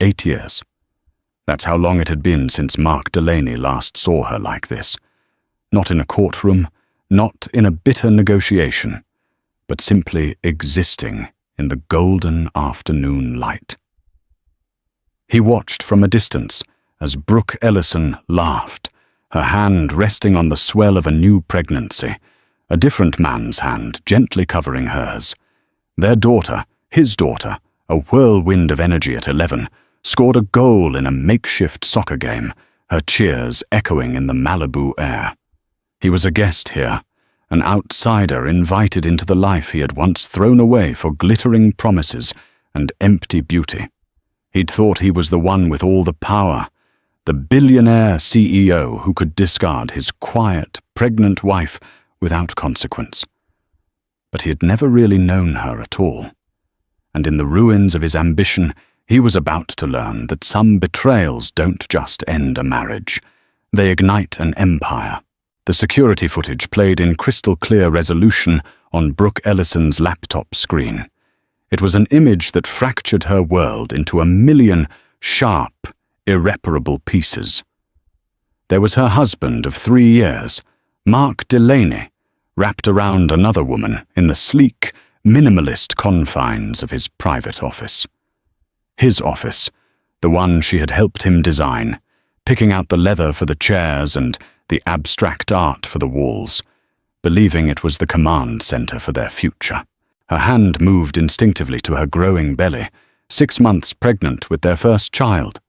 8 years. That's how long it had been since Mark Delaney last saw her like this. Not in a courtroom, not in a bitter negotiation, but simply existing in the golden afternoon light. He watched from a distance as Brooke Ellison laughed, her hand resting on the swell of a new pregnancy, a different man's hand gently covering hers. Their daughter, his daughter, a whirlwind of energy at 11, scored a goal in a makeshift soccer game, her cheers echoing in the Malibu air. He was a guest here, an outsider invited into the life he had once thrown away for glittering promises and empty beauty. He'd thought he was the one with all the power, the billionaire CEO who could discard his quiet, pregnant wife without consequence. But he had never really known her at all. And in the ruins of his ambition, he was about to learn that some betrayals don't just end a marriage. They ignite an empire. The security footage played in crystal-clear resolution on Brooke Ellison's laptop screen. It was an image that fractured her world into a million sharp, irreparable pieces. There was her husband of 3 years, Mark Delaney, wrapped around another woman in the sleek, minimalist confines of his private office. His office, the one she had helped him design, picking out the leather for the chairs and the abstract art for the walls, believing it was the command center for their future. Her hand moved instinctively to her growing belly, 6 months pregnant with their first child.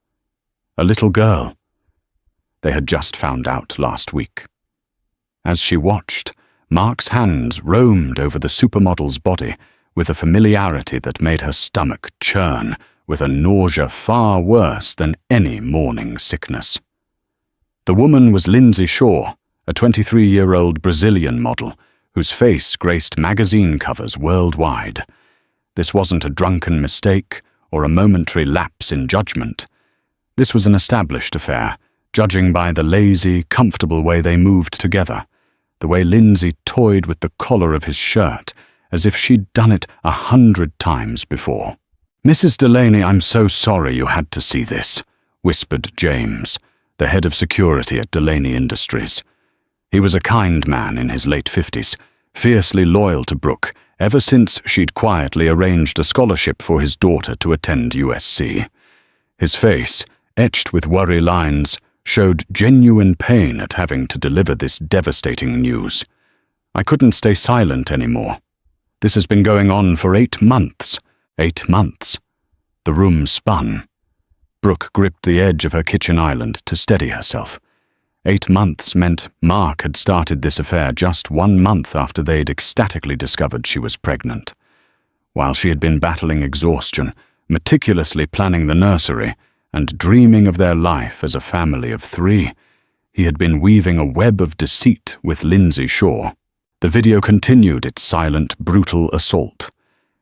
A little girl. They had just found out last week. As she watched, Mark's hands roamed over the supermodel's body with a familiarity that made her stomach churn with a nausea far worse than any morning sickness. The woman was Lindsay Shaw, a 23-year-old Brazilian model whose face graced magazine covers worldwide. This wasn't a drunken mistake or a momentary lapse in judgment. This was an established affair, judging by the lazy, comfortable way they moved together, the way Lindsay toyed with the collar of his shirt, as if she'd done it 100 times before. "Mrs. Delaney, I'm so sorry you had to see this," whispered James, the head of security at Delaney Industries. He was a kind man in his late 50s, fiercely loyal to Brooke ever since she'd quietly arranged a scholarship for his daughter to attend USC. His face, etched with worry lines, showed genuine pain at having to deliver this devastating news. "I couldn't stay silent anymore. This has been going on for 8 months. 8 months. The room spun. Brooke gripped the edge of her kitchen island to steady herself. 8 months meant Mark had started this affair just 1 month after they'd ecstatically discovered she was pregnant. While she had been battling exhaustion, meticulously planning the nursery, and dreaming of their life as a family of 3, he had been weaving a web of deceit with Lindsay Shaw. The video continued its silent, brutal assault.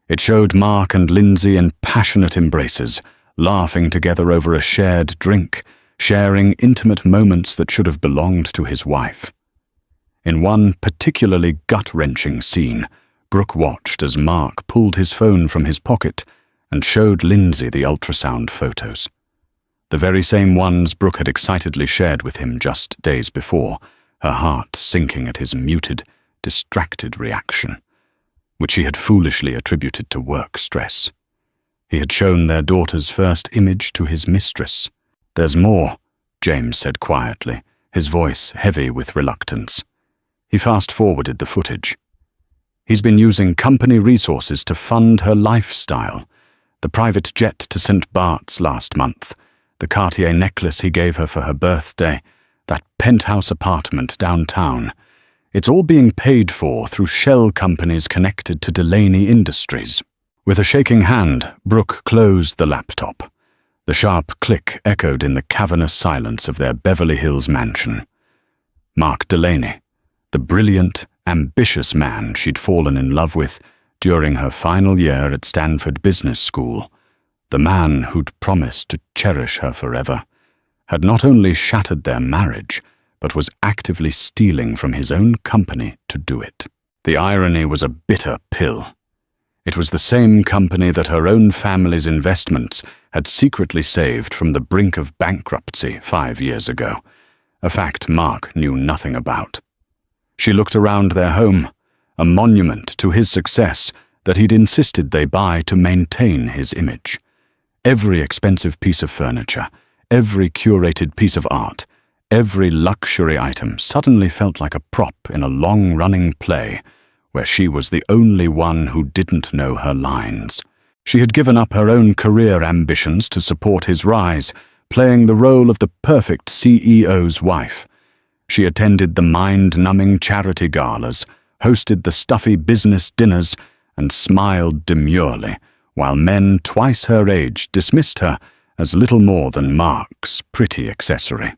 It showed Mark and Lindsay in passionate embraces, laughing together over a shared drink, sharing intimate moments that should have belonged to his wife. In one particularly gut-wrenching scene, Brooke watched as Mark pulled his phone from his pocket and showed Lindsay the ultrasound photos. The very same ones Brooke had excitedly shared with him just days before, her heart sinking at his muted, distracted reaction, which he had foolishly attributed to work stress. He had shown their daughter's first image to his mistress. "There's more," James said quietly, his voice heavy with reluctance. He fast-forwarded the footage. "He's been using company resources to fund her lifestyle. The private jet to St. Bart's last month, the Cartier necklace he gave her for her birthday, that penthouse apartment downtown. It's all being paid for through shell companies connected to Delaney Industries." With a shaking hand, Brooke closed the laptop. The sharp click echoed in the cavernous silence of their Beverly Hills mansion. Mark Delaney, the brilliant, ambitious man she'd fallen in love with during her final year at Stanford Business School, the man who'd promised to cherish her forever, had not only shattered their marriage, but was actively stealing from his own company to do it. The irony was a bitter pill. It was the same company that her own family's investments had secretly saved from the brink of bankruptcy 5 years ago, a fact Mark knew nothing about. She looked around their home, a monument to his success that he'd insisted they buy to maintain his image. Every expensive piece of furniture, every curated piece of art, every luxury item suddenly felt like a prop in a long-running play where she was the only one who didn't know her lines. She had given up her own career ambitions to support his rise, playing the role of the perfect CEO's wife. She attended the mind-numbing charity galas, hosted the stuffy business dinners, and smiled demurely, while men twice her age dismissed her as little more than Mark's pretty accessory.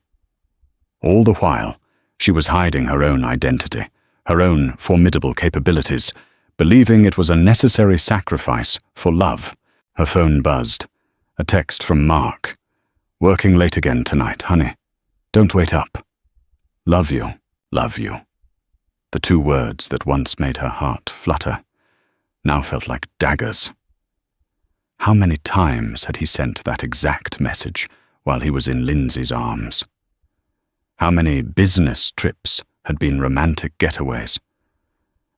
All the while, she was hiding her own identity, her own formidable capabilities, believing it was a necessary sacrifice for love. Her phone buzzed. A text from Mark. "Working late again tonight, honey. Don't wait up. Love you, love you." The 2 words that once made her heart flutter now felt like daggers. How many times had he sent that exact message while he was in Lindsay's arms? How many business trips had been romantic getaways?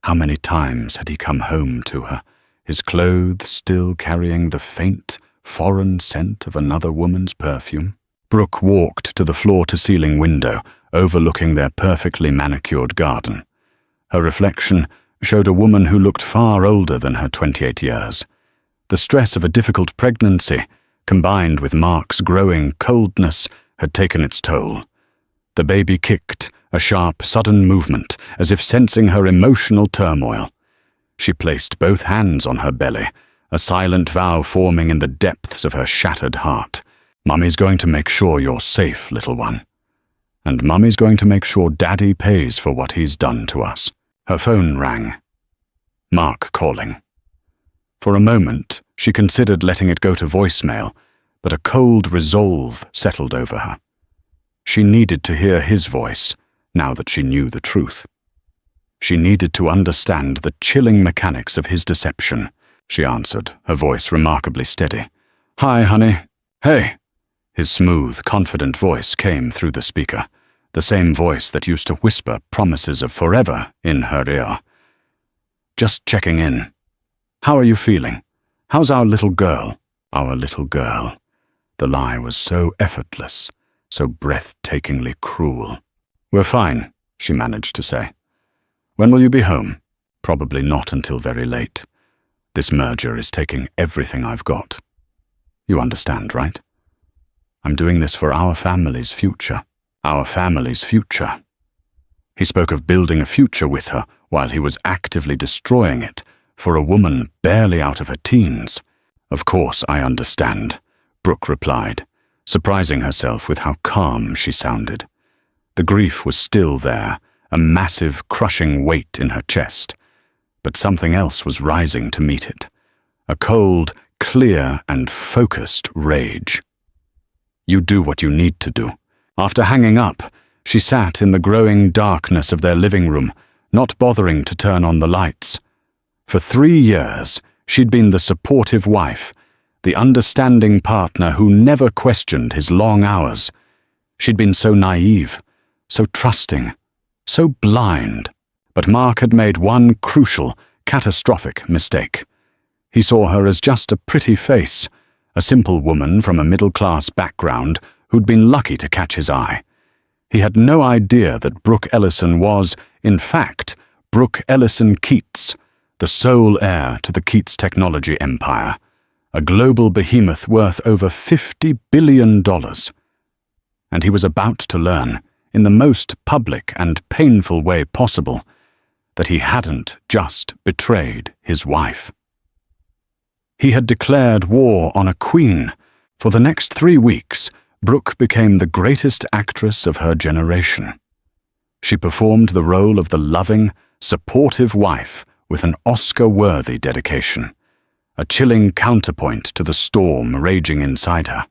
How many times had he come home to her, his clothes still carrying the faint, foreign scent of another woman's perfume? Brooke walked to the floor-to-ceiling window overlooking their perfectly manicured garden. Her reflection showed a woman who looked far older than her 28 years. The stress of a difficult pregnancy, combined with Mark's growing coldness, had taken its toll. The baby kicked, a sharp, sudden movement, as if sensing her emotional turmoil. She placed both hands on her belly, a silent vow forming in the depths of her shattered heart. "Mummy's going to make sure you're safe, little one. And Mummy's going to make sure Daddy pays for what he's done to us." Her phone rang. Mark calling. For a moment, she considered letting it go to voicemail, but a cold resolve settled over her. She needed to hear his voice, now that she knew the truth. She needed to understand the chilling mechanics of his deception. She answered, her voice remarkably steady. "Hi, honey. Hey." His smooth, confident voice came through the speaker, the same voice that used to whisper promises of forever in her ear. "Just checking in. How are you feeling? How's our little girl?" Our little girl. The lie was so effortless, so breathtakingly cruel. "We're fine," she managed to say. "When will you be home?" "Probably not until very late. This merger is taking everything I've got. You understand, right? I'm doing this for our family's future. Our family's future." He spoke of building a future with her while he was actively destroying it for a woman barely out of her teens. "Of course I understand," Brooke replied, surprising herself with how calm she sounded. The grief was still there, a massive, crushing weight in her chest, but something else was rising to meet it. A cold, clear, and focused rage. "You do what you need to do." After hanging up, she sat in the growing darkness of their living room, not bothering to turn on the lights. For 3 years, she'd been the supportive wife, the understanding partner who never questioned his long hours. She'd been so naive, so trusting, so blind. But Mark had made one crucial, catastrophic mistake. He saw her as just a pretty face, a simple woman from a middle-class background who'd been lucky to catch his eye. He had no idea that Brooke Ellison was, in fact, Brooke Ellison Keats, the sole heir to the Keats technology empire, a global behemoth worth over $50 billion. And he was about to learn, in the most public and painful way possible, that he hadn't just betrayed his wife. He had declared war on a queen. For the next 3 weeks, Brooke became the greatest actress of her generation. She performed the role of the loving, supportive wife with an Oscar-worthy dedication, a chilling counterpoint to the storm raging inside her.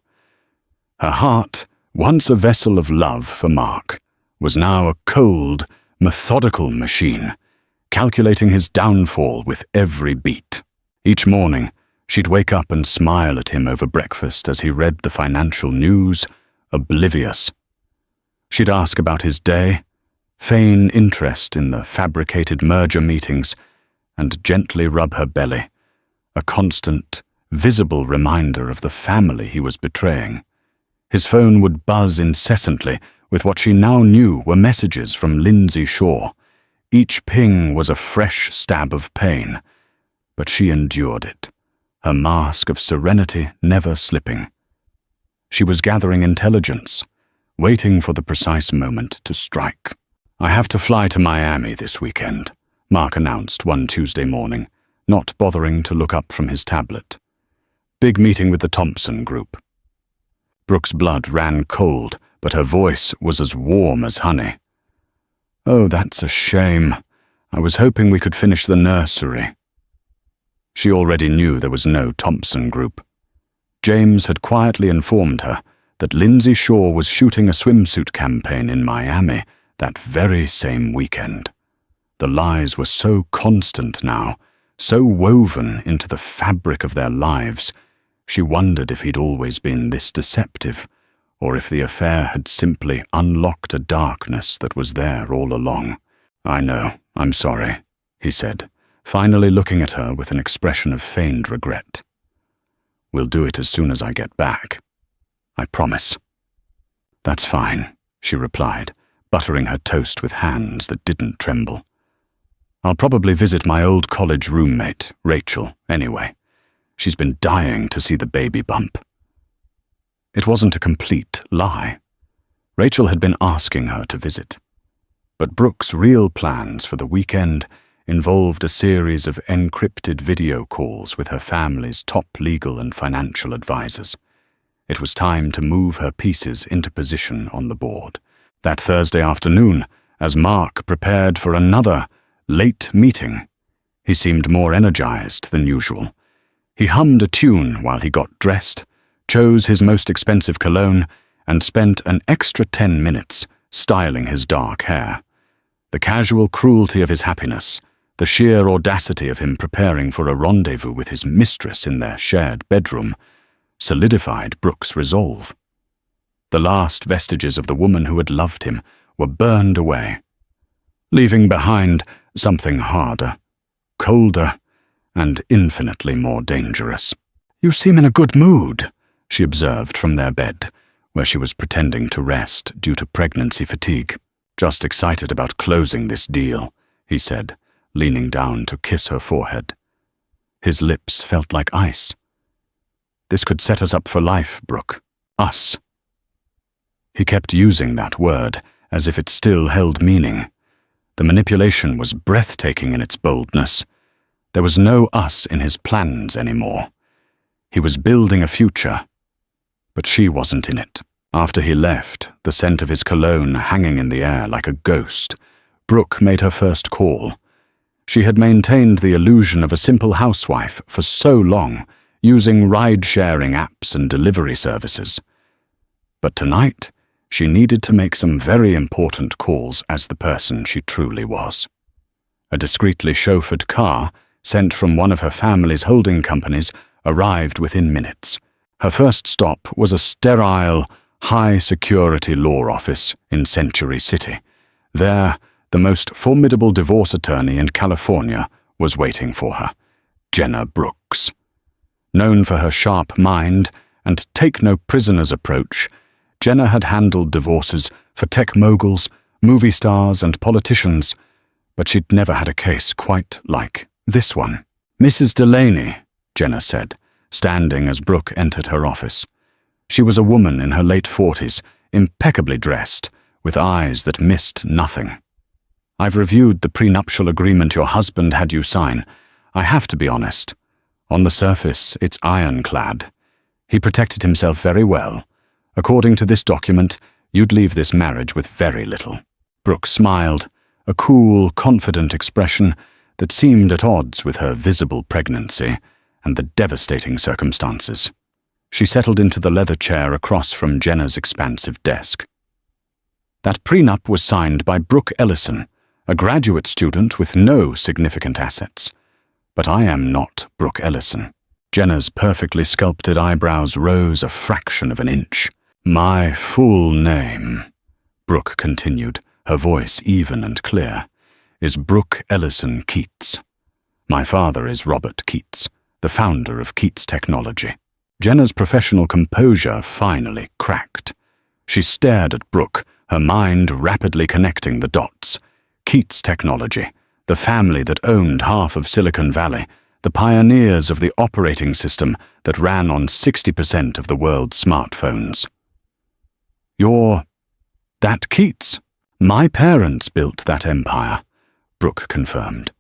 Her heart, once a vessel of love for Mark, was now a cold, methodical machine, calculating his downfall with every beat. Each morning, she'd wake up and smile at him over breakfast as he read the financial news, oblivious. She'd ask about his day, feign interest in the fabricated merger meetings, and gently rub her belly, a constant, visible reminder of the family he was betraying. His phone would buzz incessantly with what she now knew were messages from Lindsay Shaw. Each ping was a fresh stab of pain, but she endured it, her mask of serenity never slipping. She was gathering intelligence, waiting for the precise moment to strike. "I have to fly to Miami this weekend," Mark announced one Tuesday morning, not bothering to look up from his tablet. "Big meeting with the Thompson Group." Brooke's blood ran cold, but her voice was as warm as honey. "Oh, that's a shame. I was hoping we could finish the nursery." She already knew there was no Thompson Group. James had quietly informed her that Lindsay Shaw was shooting a swimsuit campaign in Miami that very same weekend. The lies were so constant now, so woven into the fabric of their lives, she wondered if he'd always been this deceptive, or if the affair had simply unlocked a darkness that was there all along. "I know, I'm sorry," he said, finally looking at her with an expression of feigned regret. "We'll do it as soon as I get back. I promise." "That's fine," she replied, buttering her toast with hands that didn't tremble. "I'll probably visit my old college roommate, Rachel, anyway. She's been dying to see the baby bump." It wasn't a complete lie. Rachel had been asking her to visit. But Brooke's real plans for the weekend involved a series of encrypted video calls with her family's top legal and financial advisors. It was time to move her pieces into position on the board. That Thursday afternoon, as Mark prepared for another late meeting, he seemed more energized than usual. He hummed a tune while he got dressed, chose his most expensive cologne, and spent an extra 10 minutes styling his dark hair. The casual cruelty of his happiness, the sheer audacity of him preparing for a rendezvous with his mistress in their shared bedroom, solidified Brooke's resolve. The last vestiges of the woman who had loved him were burned away, leaving behind something harder, colder, and infinitely more dangerous. "You seem in a good mood," she observed from their bed, where she was pretending to rest due to pregnancy fatigue. "Just excited about closing this deal," he said, leaning down to kiss her forehead. His lips felt like ice. "This could set us up for life, Brooke. Us." He kept using that word as if it still held meaning. The manipulation was breathtaking in its boldness. There was no us in his plans anymore. He was building a future, but she wasn't in it. After he left, the scent of his cologne hanging in the air like a ghost, Brooke made her first call. She had maintained the illusion of a simple housewife for so long, using ride-sharing apps and delivery services. But tonight, she needed to make some very important calls as the person she truly was. A discreetly chauffeured car, sent from one of her family's holding companies, arrived within minutes. Her first stop was a sterile, high-security law office in Century City. There, the most formidable divorce attorney in California was waiting for her, Jenna Brooks. Known for her sharp mind and take-no-prisoners approach, Jenna had handled divorces for tech moguls, movie stars, and politicians, but she'd never had a case quite like this one. "Mrs. Delaney," Jenna said, standing as Brooke entered her office. She was a woman in her late 40s, impeccably dressed, with eyes that missed nothing. "I've reviewed the prenuptial agreement your husband had you sign. I have to be honest. On the surface, it's ironclad. He protected himself very well. According to this document, you'd leave this marriage with very little." Brooke smiled, a cool, confident expression that seemed at odds with her visible pregnancy and the devastating circumstances. She settled into the leather chair across from Jenna's expansive desk. That prenup was signed by Brooke Ellison, a graduate student with no significant assets. But I am not Brooke Ellison. Jenna's perfectly sculpted eyebrows rose a fraction of an inch. My full name, Brooke continued, her voice even and clear, is Brooke Ellison Keats. My father is Robert Keats, the founder of Keats Technology. Jenna's professional composure finally cracked. She stared at Brooke, her mind rapidly connecting the dots. Keats Technology, the family that owned half of Silicon Valley, the pioneers of the operating system that ran on 60% of the world's smartphones. You're that Keats? My parents built that empire, Brooke confirmed.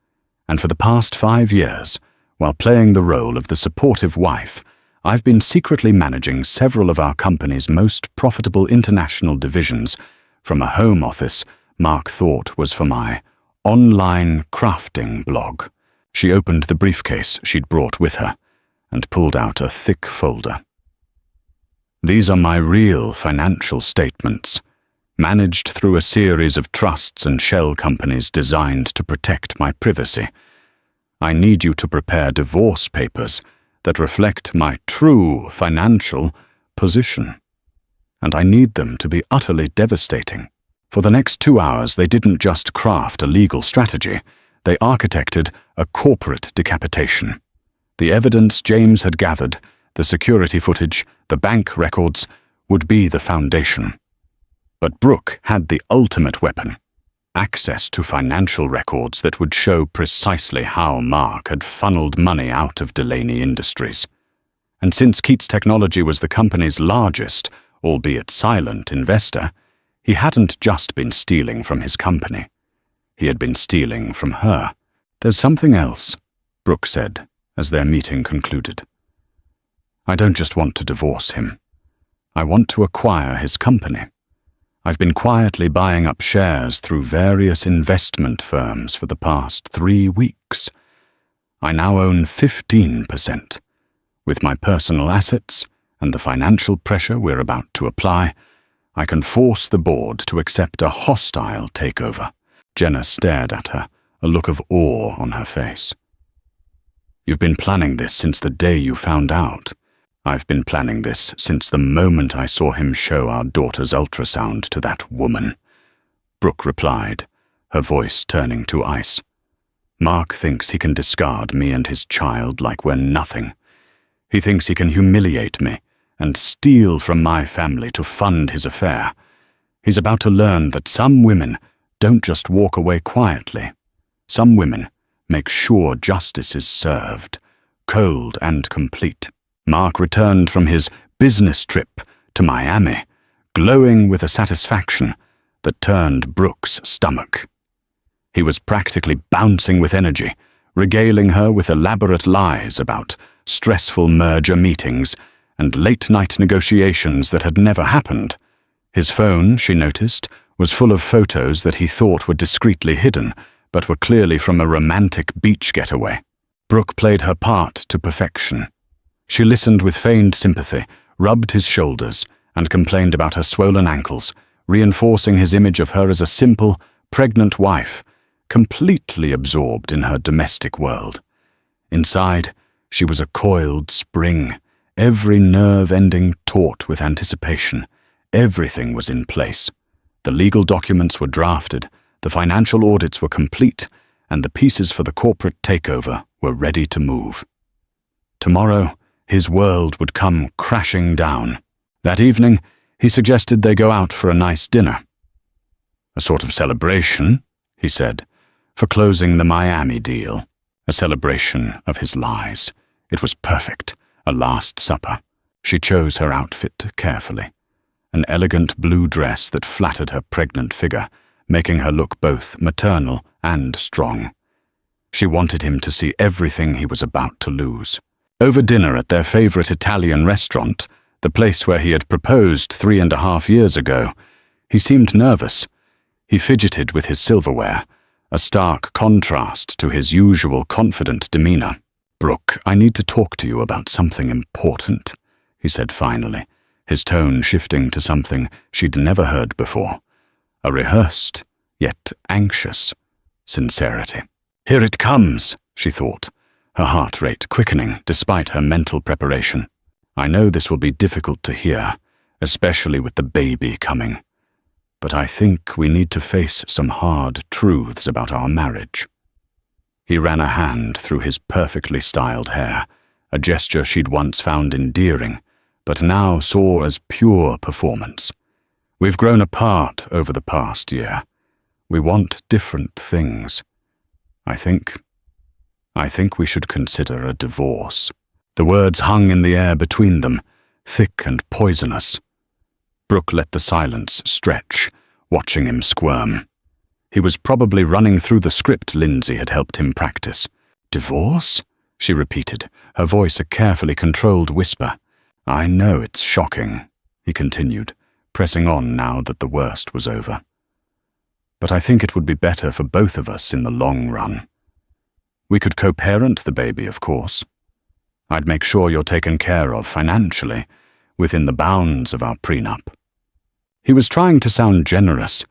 And for the past 5 years, while playing the role of the supportive wife, I've been secretly managing several of our company's most profitable international divisions from a home office Mark thought was for my online crafting blog. She opened the briefcase she'd brought with her and pulled out a thick folder. These are my real financial statements, managed through a series of trusts and shell companies designed to protect my privacy. I need you to prepare divorce papers that reflect my true financial position. And I need them to be utterly devastating. For the next 2 hours, they didn't just craft a legal strategy, they architected a corporate decapitation. The evidence James had gathered, the security footage, the bank records, would be the foundation. But Brooke had the ultimate weapon, access to financial records that would show precisely how Mark had funneled money out of Delaney Industries. And since Keats Technology was the company's largest, albeit silent, investor, he hadn't just been stealing from his company. He had been stealing from her. There's something else, Brooke said, as their meeting concluded. I don't just want to divorce him. I want to acquire his company. I've been quietly buying up shares through various investment firms for the past 3 weeks. I now own 15%. With my personal assets and the financial pressure we're about to apply, I can force the board to accept a hostile takeover. Jenna stared at her, a look of awe on her face. You've been planning this since the day you found out. I've been planning this since the moment I saw him show our daughter's ultrasound to that woman, Brooke replied, her voice turning to ice. Mark thinks he can discard me and his child like we're nothing. He thinks he can humiliate me and steal from my family to fund his affair. He's about to learn that some women don't just walk away quietly. Some women make sure justice is served, cold and complete. Mark returned from his business trip to Miami, glowing with a satisfaction that turned Brooke's stomach. He was practically bouncing with energy, regaling her with elaborate lies about stressful merger meetings and late-night negotiations that had never happened. His phone, she noticed, was full of photos that he thought were discreetly hidden, but were clearly from a romantic beach getaway. Brooke played her part to perfection. She listened with feigned sympathy, rubbed his shoulders, and complained about her swollen ankles, reinforcing his image of her as a simple, pregnant wife, completely absorbed in her domestic world. Inside, she was a coiled spring, every nerve ending taut with anticipation. Everything was in place. The legal documents were drafted, the financial audits were complete, and the pieces for the corporate takeover were ready to move. Tomorrow, his world would come crashing down. That evening, he suggested they go out for a nice dinner. A sort of celebration, he said, for closing the Miami deal. A celebration of his lies. It was perfect, a last supper. She chose her outfit carefully. An elegant blue dress that flattered her pregnant figure, making her look both maternal and strong. She wanted him to see everything he was about to lose. Over dinner at their favorite Italian restaurant, the place where he had proposed 3.5 years ago, he seemed nervous. He fidgeted with his silverware, a stark contrast to his usual confident demeanor. Brooke, I need to talk to you about something important, he said finally, his tone shifting to something she'd never heard before. A rehearsed, yet anxious, sincerity. Here it comes, she thought, her heart rate quickening despite her mental preparation. "I know this will be difficult to hear, especially with the baby coming. But I think we need to face some hard truths about our marriage." He ran a hand through his perfectly styled hair, a gesture she'd once found endearing, but now saw as pure performance. "We've grown apart over the past year. We want different things. I think we should consider a divorce." The words hung in the air between them, thick and poisonous. Brooke let the silence stretch, watching him squirm. He was probably running through the script Lindsay had helped him practice. "Divorce?" she repeated, her voice a carefully controlled whisper. "I know it's shocking," he continued, pressing on now that the worst was over. "But I think it would be better for both of us in the long run. We could co-parent the baby, of course. I'd make sure you're taken care of financially, within the bounds of our prenup." He was trying to sound generous,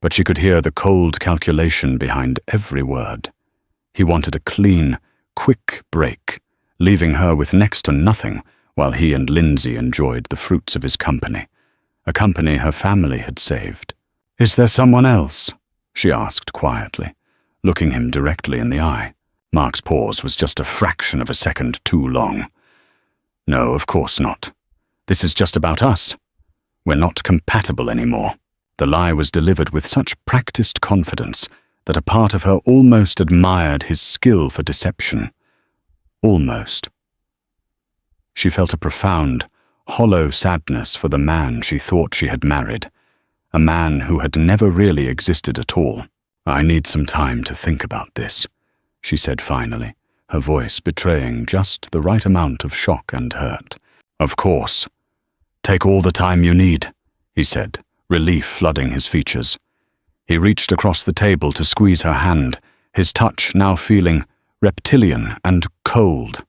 but she could hear the cold calculation behind every word. He wanted a clean, quick break, leaving her with next to nothing while he and Lindsay enjoyed the fruits of his company, a company her family had saved. "Is there someone else?" she asked quietly, looking him directly in the eye. Mark's pause was just a fraction of a second too long. "No, of course not. This is just about us. We're not compatible anymore." The lie was delivered with such practiced confidence that a part of her almost admired his skill for deception. Almost. She felt a profound, hollow sadness for the man she thought she had married, a man who had never really existed at all. "I need some time to think about this," she said finally, her voice betraying just the right amount of shock and hurt. "Of course. Take all the time you need," he said, relief flooding his features. He reached across the table to squeeze her hand, his touch now feeling reptilian and cold.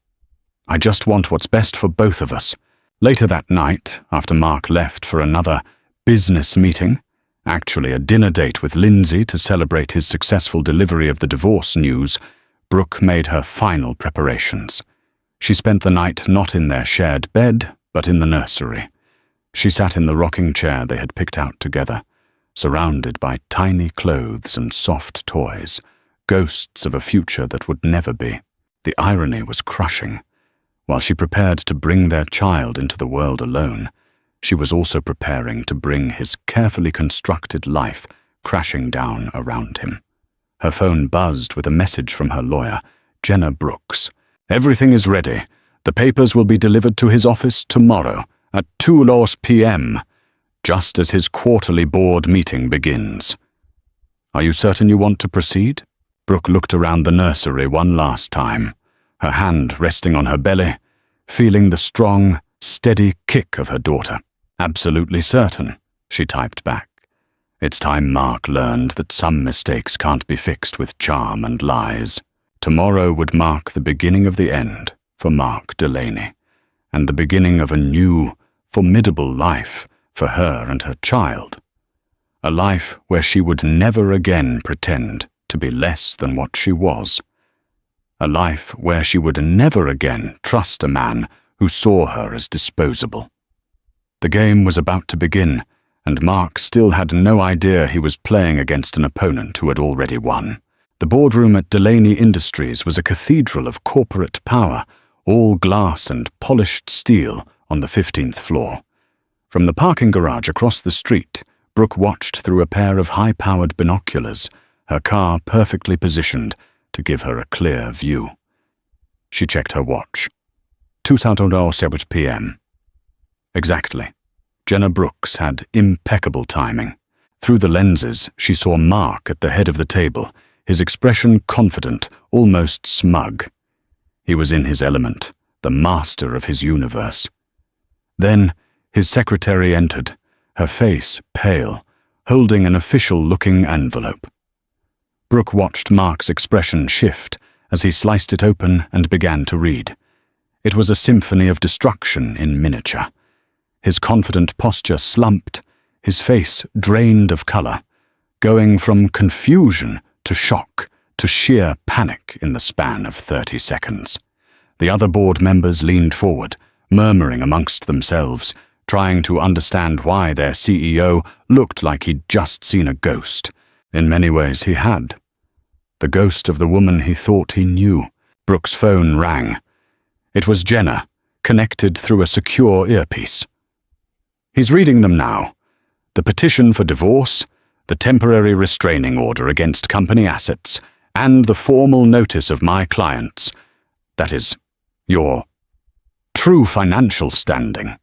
"I just want what's best for both of us." Later that night, after Mark left for another business meeting, actually a dinner date with Lindsay to celebrate his successful delivery of the divorce news, Brooke made her final preparations. She spent the night not in their shared bed, but in the nursery. She sat in the rocking chair they had picked out together, surrounded by tiny clothes and soft toys, ghosts of a future that would never be. The irony was crushing. While she prepared to bring their child into the world alone, she was also preparing to bring his carefully constructed life crashing down around him. Her phone buzzed with a message from her lawyer, Jenna Brooks. "Everything is ready. The papers will be delivered to his office tomorrow at 2 p.m., just as his quarterly board meeting begins. Are you certain you want to proceed?" Brooke looked around the nursery one last time, her hand resting on her belly, feeling the strong, steady kick of her daughter. "Absolutely certain," she typed back. It's time Mark learned that some mistakes can't be fixed with charm and lies. Tomorrow would mark the beginning of the end for Mark Delaney, and the beginning of a new, formidable life for her and her child. A life where she would never again pretend to be less than what she was. A life where she would never again trust a man who saw her as disposable. The game was about to begin, and Mark still had no idea he was playing against an opponent who had already won. The boardroom at Delaney Industries was a cathedral of corporate power, all glass and polished steel on the 15th floor. From the parking garage across the street, Brooke watched through a pair of high-powered binoculars, her car perfectly positioned to give her a clear view. She checked her watch. 2:07 p.m. Exactly. Jenna Brooks had impeccable timing. Through the lenses, she saw Mark at the head of the table, his expression confident, almost smug. He was in his element, the master of his universe. Then, his secretary entered, her face pale, holding an official-looking envelope. Brooke watched Mark's expression shift as he sliced it open and began to read. It was a symphony of destruction in miniature. His confident posture slumped, his face drained of color, going from confusion to shock to sheer panic in the span of 30 seconds. The other board members leaned forward, murmuring amongst themselves, trying to understand why their CEO looked like he'd just seen a ghost. In many ways he had. The ghost of the woman he thought he knew. Brooke's phone rang. It was Jenna, connected through a secure earpiece. He's reading them now. The petition for divorce, the temporary restraining order against company assets, and the formal notice of my clients, that is, your true financial standing.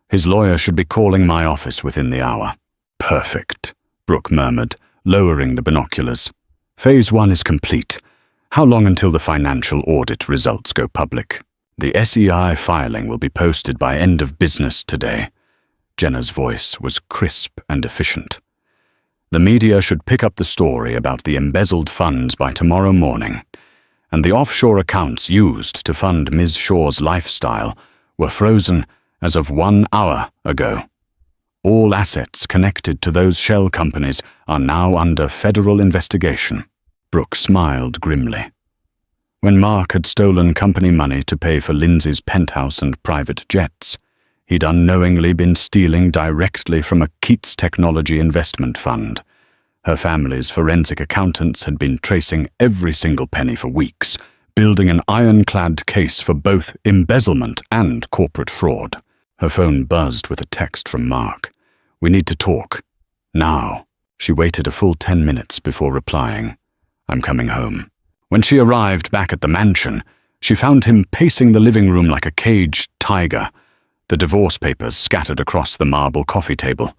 His lawyer should be calling my office within the hour. Perfect, Brooke murmured, lowering the binoculars. Phase 1 is complete. How long until the financial audit results go public? The SEI filing will be posted by end of business today. Jenna's voice was crisp and efficient. The media should pick up the story about the embezzled funds by tomorrow morning, and the offshore accounts used to fund Ms. Shaw's lifestyle were frozen as of 1 hour ago. All assets connected to those shell companies are now under federal investigation. Brooke smiled grimly. When Mark had stolen company money to pay for Lindsay's penthouse and private jets, he'd unknowingly been stealing directly from a Keats Technology investment fund. Her family's forensic accountants had been tracing every single penny for weeks, building an ironclad case for both embezzlement and corporate fraud. Her phone buzzed with a text from Mark. "We need to talk. Now." She waited a full 10 minutes before replying. "I'm coming home." When she arrived back at the mansion, she found him pacing the living room like a caged tiger, the divorce papers scattered across the marble coffee table.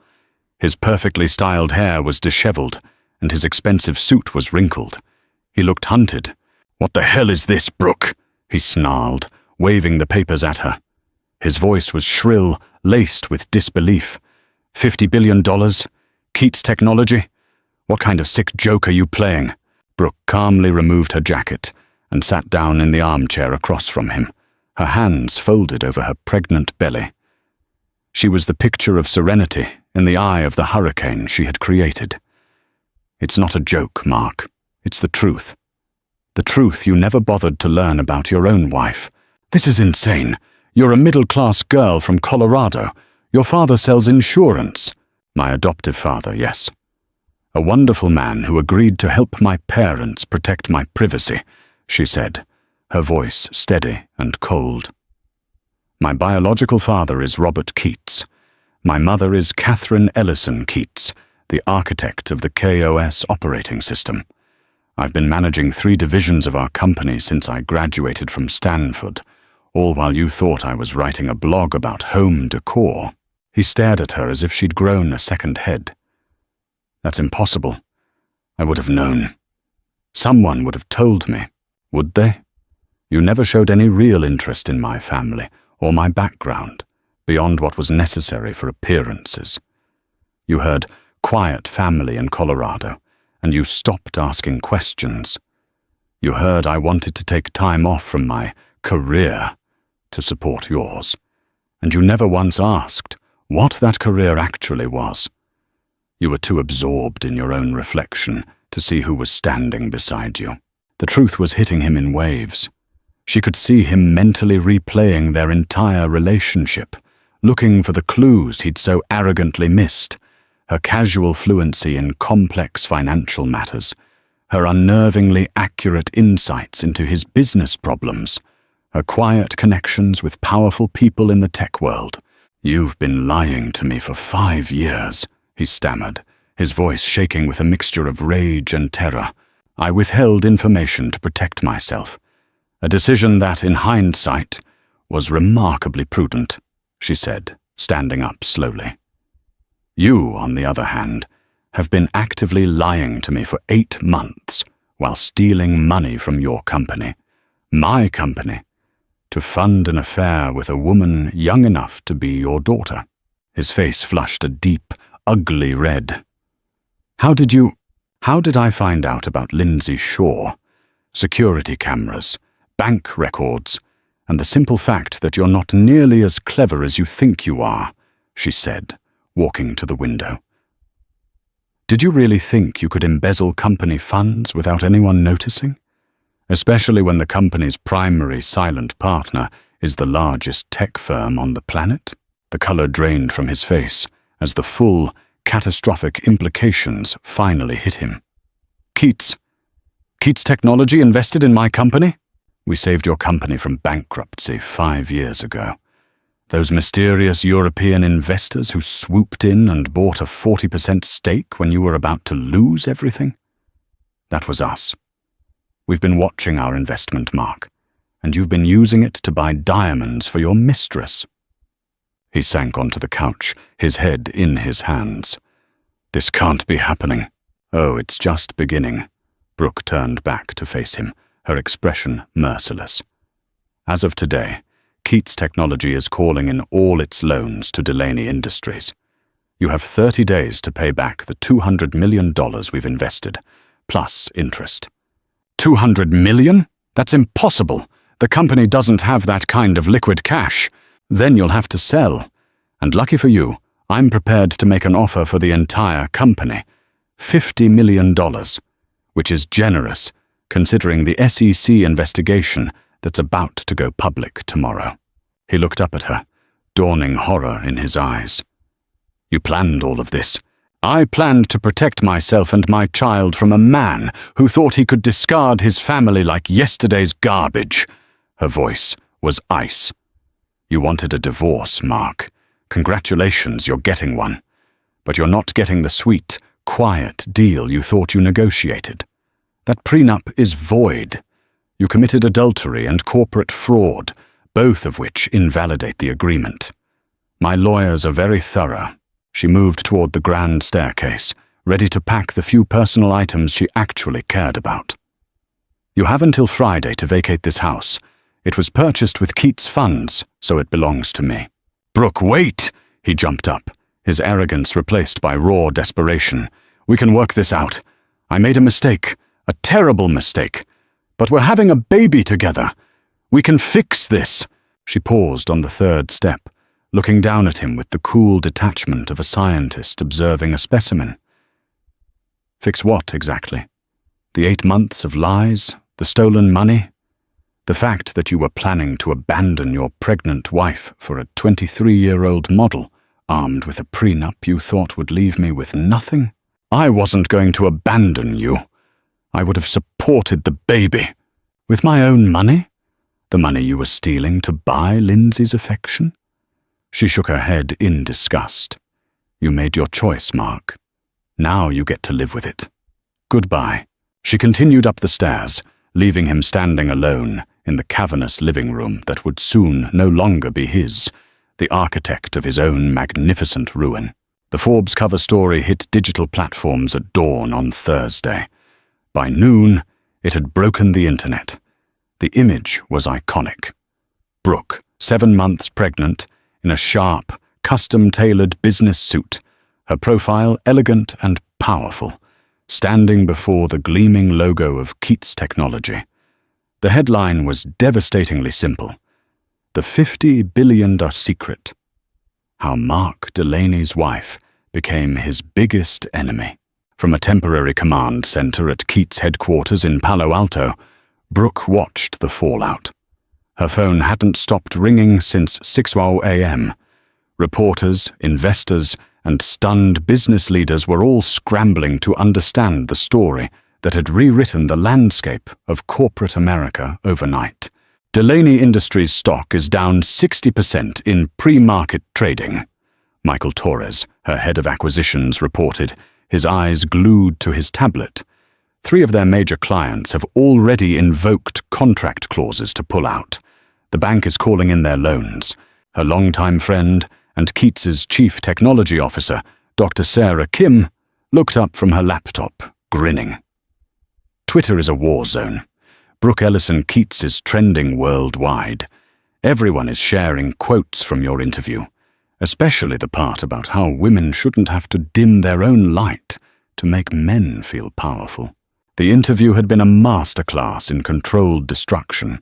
His perfectly styled hair was disheveled, and his expensive suit was wrinkled. He looked hunted. "What the hell is this, Brooke?" he snarled, waving the papers at her. His voice was shrill, laced with disbelief. $50 billion? Keats Technology? What kind of sick joke are you playing? Brooke calmly removed her jacket and sat down in the armchair across from him, her hands folded over her pregnant belly. She was the picture of serenity in the eye of the hurricane she had created. "It's not a joke, Mark. It's the truth. The truth you never bothered to learn about your own wife. This is insane. You're a middle-class girl from Colorado. Your father sells insurance." "My adoptive father, yes. A wonderful man who agreed to help my parents protect my privacy," she said, her voice steady and cold. "My biological father is Robert Keats. My mother is Catherine Ellison Keats, the architect of the KOS operating system. I've been managing 3 divisions of our company since I graduated from Stanford, all while you thought I was writing a blog about home decor." He stared at her as if she'd grown a second head. "That's impossible. I would have known. Someone would have told me, would they? You never showed any real interest in my family or my background, beyond what was necessary for appearances. You heard quiet family in Colorado, and you stopped asking questions. You heard I wanted to take time off from my career to support yours, and you never once asked what that career actually was. You were too absorbed in your own reflection to see who was standing beside you." The truth was hitting him in waves. She could see him mentally replaying their entire relationship, looking for the clues he'd so arrogantly missed, her casual fluency in complex financial matters, her unnervingly accurate insights into his business problems, her quiet connections with powerful people in the tech world. "You've been lying to me for 5 years, he stammered, his voice shaking with a mixture of rage and terror. "I withheld information to protect myself. A decision that, in hindsight, was remarkably prudent," she said, standing up slowly. "You, on the other hand, have been actively lying to me for 8 months while stealing money from your company, my company, to fund an affair with a woman young enough to be your daughter." His face flushed a deep, ugly red. How did I find out about Lindsay Shaw? Security cameras, bank records, and the simple fact that you're not nearly as clever as you think you are," she said, walking to the window. Did you really think you could embezzle company funds without anyone noticing? Especially when the company's primary silent partner is the largest tech firm on the planet? The color drained from his face as the full, catastrophic implications finally hit him. Keats Technology invested in my company? We saved your company from bankruptcy 5 years ago. Those mysterious European investors who swooped in and bought a 40% stake when you were about to lose everything? That was us. We've been watching our investment, Mark, and you've been using it to buy diamonds for your mistress. He sank onto the couch, his head in his hands. This can't be happening. Oh, it's just beginning. Brooke turned back to face him, her expression merciless. As of today, Keats Technology is calling in all its loans to Delaney Industries. You have 30 days to pay back the $200 million we've invested, plus interest. $200 million? That's impossible. The company doesn't have that kind of liquid cash. Then you'll have to sell. And lucky for you, I'm prepared to make an offer for the entire company. $50 million, which is generous, considering the SEC investigation that's about to go public tomorrow. He looked up at her, dawning horror in his eyes. You planned all of this. I planned to protect myself and my child from a man who thought he could discard his family like yesterday's garbage. Her voice was ice. You wanted a divorce, Mark. Congratulations, you're getting one. But you're not getting the sweet, quiet deal you thought you negotiated. That prenup is void. You committed adultery and corporate fraud, both of which invalidate the agreement. My lawyers are very thorough. She moved toward the grand staircase, ready to pack the few personal items she actually cared about. You have until Friday to vacate this house. It was purchased with Keats' funds, so it belongs to me. Brooke, wait! He jumped up, his arrogance replaced by raw desperation. We can work this out. I made a mistake, a terrible mistake. But we're having a baby together. We can fix this. She paused on the third step, looking down at him with the cool detachment of a scientist observing a specimen. Fix what, exactly? The 8 months of lies? The stolen money? The fact that you were planning to abandon your pregnant wife for a 23-year-old model, armed with a prenup you thought would leave me with nothing? I wasn't going to abandon you. I would have supported the baby. With my own money? The money you were stealing to buy Lindsay's affection? She shook her head in disgust. You made your choice, Mark. Now you get to live with it. Goodbye. She continued up the stairs, leaving him standing alone in the cavernous living room that would soon no longer be his, the architect of his own magnificent ruin. The Forbes cover story hit digital platforms at dawn on Thursday. By noon, it had broken the internet. The image was iconic. Brooke, 7 months pregnant, in a sharp, custom-tailored business suit, her profile elegant and powerful, standing before the gleaming logo of Keats Technology. The headline was devastatingly simple. The $50 billion secret. How Mark Delaney's wife became his biggest enemy. From a temporary command center at Keats headquarters in Palo Alto, Brooke watched the fallout. Her phone hadn't stopped ringing since 6:00 a.m. Reporters, investors, and stunned business leaders were all scrambling to understand the story that had rewritten the landscape of corporate America overnight. Delaney Industries stock is down 60% in pre-market trading, Michael Torres, her head of acquisitions, reported, his eyes glued to his tablet. 3 of their major clients have already invoked contract clauses to pull out. The bank is calling in their loans. Her longtime friend and Keats's chief technology officer, Dr. Sarah Kim, looked up from her laptop, grinning. Twitter is a war zone. Brooke Ellison Keats is trending worldwide. Everyone is sharing quotes from your interview, especially the part about how women shouldn't have to dim their own light to make men feel powerful. The interview had been a masterclass in controlled destruction.